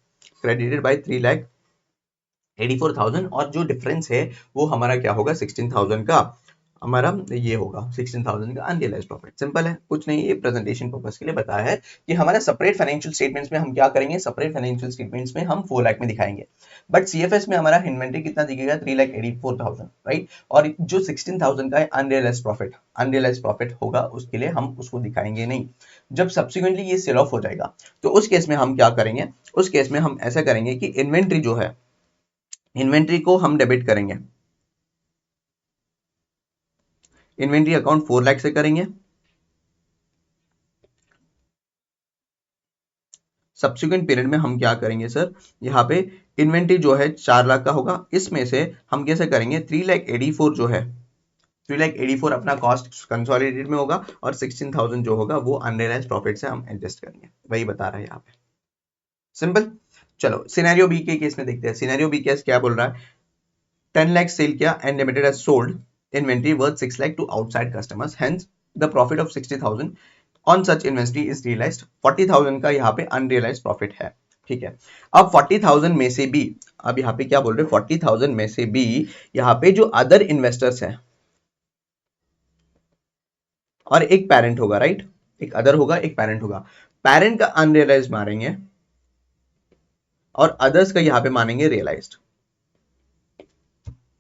credited by 3,84,000 और जो difference है वो हमारा क्या होगा 16,000 का हमारा ये होगा 16,000 का अनरियलाइज्ड प्रॉफिट। सिंपल है, कुछ नहीं, ये प्रेजेंटेशन पर्पस के लिए बताया है कि हमारा सेपरेट फाइनेंशियल स्टेटमेंट्स में हम क्या करेंगे, सेपरेट फाइनेंशियल स्टेटमेंट्स में हम 4 लाख में दिखाएंगे, बट सीएफएस में हमारा इन्वेंट्री कितना दिखेगा 3,84,000, राइट। और जो 16,000 का अनरियलाइज्ड प्रॉफिट होगा उसके लिए हम उसको दिखाएंगे नहीं। जब सब्सिक्वेंटली ये सेल ऑफ हो जाएगा तो उस केस में हम क्या करेंगे, उस केस में हम ऐसा करेंगे कि इन्वेंट्री जो है, इन्वेंट्री को हम डेबिट करेंगे, इन्वेंट्री अकाउंट 4 लाख से करेंगे, सब्सिक्वेंट पीरियड में हम क्या करेंगे सर, यहाँ पे इन्वेंट्री जो है 4 लाख का होगा, इसमें से हम कैसे करेंगे 3,84,000 जो है 3,84,000 अपना कॉस्ट कंसोलिडेटेड में होगा और 16,000 जो होगा वो अनरियलाइज्ड प्रॉफिट से हम एडजस्ट करेंगे, वही बता रहा है यहाँ पे। सिंपल। चलो सिनेरियो बी के केस में देखते हैं। सिनेरियो बी केस क्या बोल रहा है, 10 लाख सेल किया and limited has sold inventory worth 6 lakh to outside customers, hence the profit of 60,000 on such inventory is realised. 40,000 का यहाँ पे अनरियलाइज्ड प्रॉफिट है, ठीक है। अब 40,000 में से भी, अब यहाँ पे क्या बोल रहे हैं 40,000 में से भी यहाँ पे जो अदर इन्वेस्टर्स है और एक पेरेंट होगा, राइट, एक अदर होगा एक पेरेंट होगा, पेरेंट का अनरियलाइज्ड मानेंगे और अदर्स का यहाँ पे मानेंगे रियलाइज्ड,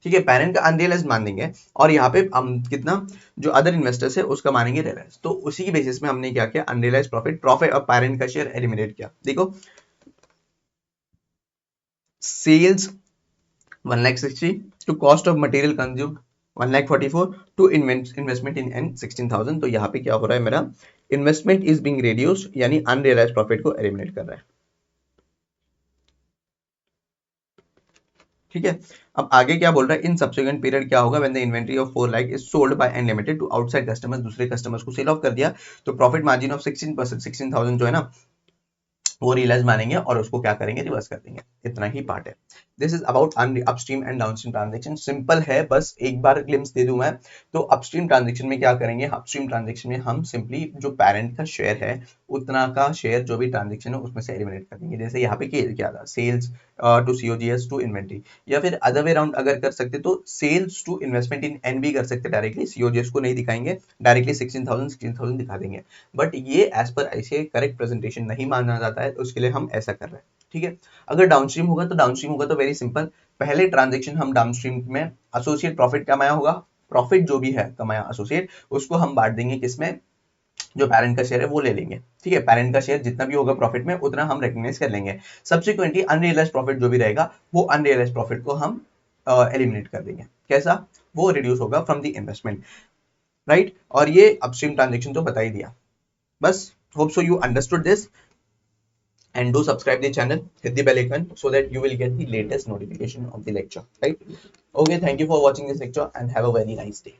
ठीक है। पेरेंट का अनरियलाइज्ड मान देंगे और यहाँ पे हम कितना जो अदर इन्वेस्टर्स है उसका मानेंगे रियलाइज। तो उसी की बेसिस में हमने क्या किया, अनरियलाइज्ड प्रॉफिट और पेरेंट का शेयर एलिमिनेट किया। देखो sales 1,60,000 to cost of material consumed 1,44,000 to investment in 16,000, तो यहाँ पे क्या हो रहा है मेरा इन्वेस्टमेंट इज बीइंग रिड्यूस्ड, यानी अनरियलाइज्ड प्रॉफिट को एलिमिनेट कर रहा है, ठीक है। अब आगे क्या बोल रहा है, इन सब्सिक्वेंट पीरियड क्या होगा, when the inventory of 4 lakh is sold by N limited to outside customers, दूसरे कस्टमर्स को सेल ऑफ कर दिया तो प्रॉफिट मार्जिन ऑफ 16%, 16,000 जो है ना वो रियलाइज मानेंगे और उसको क्या करेंगे, रिवर्स कर देंगे। इतना ही पार्ट है। This is about upstream and downstream transaction. Simple है, बस एक बार ग्लिम्स दे दूं मैं। तो अपस्ट्रीम ट्रांजैक्शन में क्या करेंगे, अपस्ट्रीम ट्रांजैक्शन में हम सिंपली जो पेरेंट का शेयर है उतना का शेयर जो भी ट्रांजैक्शन है उसमें से एलिमिनेट कर देंगे। जैसे यहाँ पे क्या था, sales to COGS to inventory, या फिर अदर वे राउंड अगर कर सकते तो sales to investment in NB कर सकते डायरेक्टली, सीओजीएस को नहीं दिखाएंगे, डायरेक्टली 16,000 दिखा देंगे। बट ये एज पर ऐसे करेक्ट प्रेजेंटेशन नहीं माना जाता है, उसके लिए हम ऐसा कर रहे हैं, ठीक है। अगर डाउनस्ट्रीम होगा तो वेरी सिंपल, पहले ट्रांजैक्शन हम डाउनस्ट्रीम में एसोसिएट प्रॉफिट कमाया होगा, प्रॉफिट जो भी है कमाया एसोसिएट उसको हम बांट देंगे किसमें, जो पेरेंट का शेयर है वो ले लेंगे, ठीक है। पेरेंट का शेयर जितना भी होगा प्रॉफिट में उतना हम रिकॉग्नाइज कर लेंगे। सब्सिक्वेंटली अनरियलाइज्ड प्रॉफिट जो भी रहेगा वो अनरियलाइज्ड प्रॉफिट को हम एलिमिनेट कर देंगे। कैसा, वो रिड्यूस होगा फ्रॉम द इन्वेस्टमेंट, राइट। और ये अपस्ट्रीम ट्रांजैक्शन तो बता ही दिया। बस hope so you understood this, and do subscribe the channel, hit the bell icon so that you will get the latest notification of the lecture, right? Okay, thank you for watching this lecture and have a very nice day.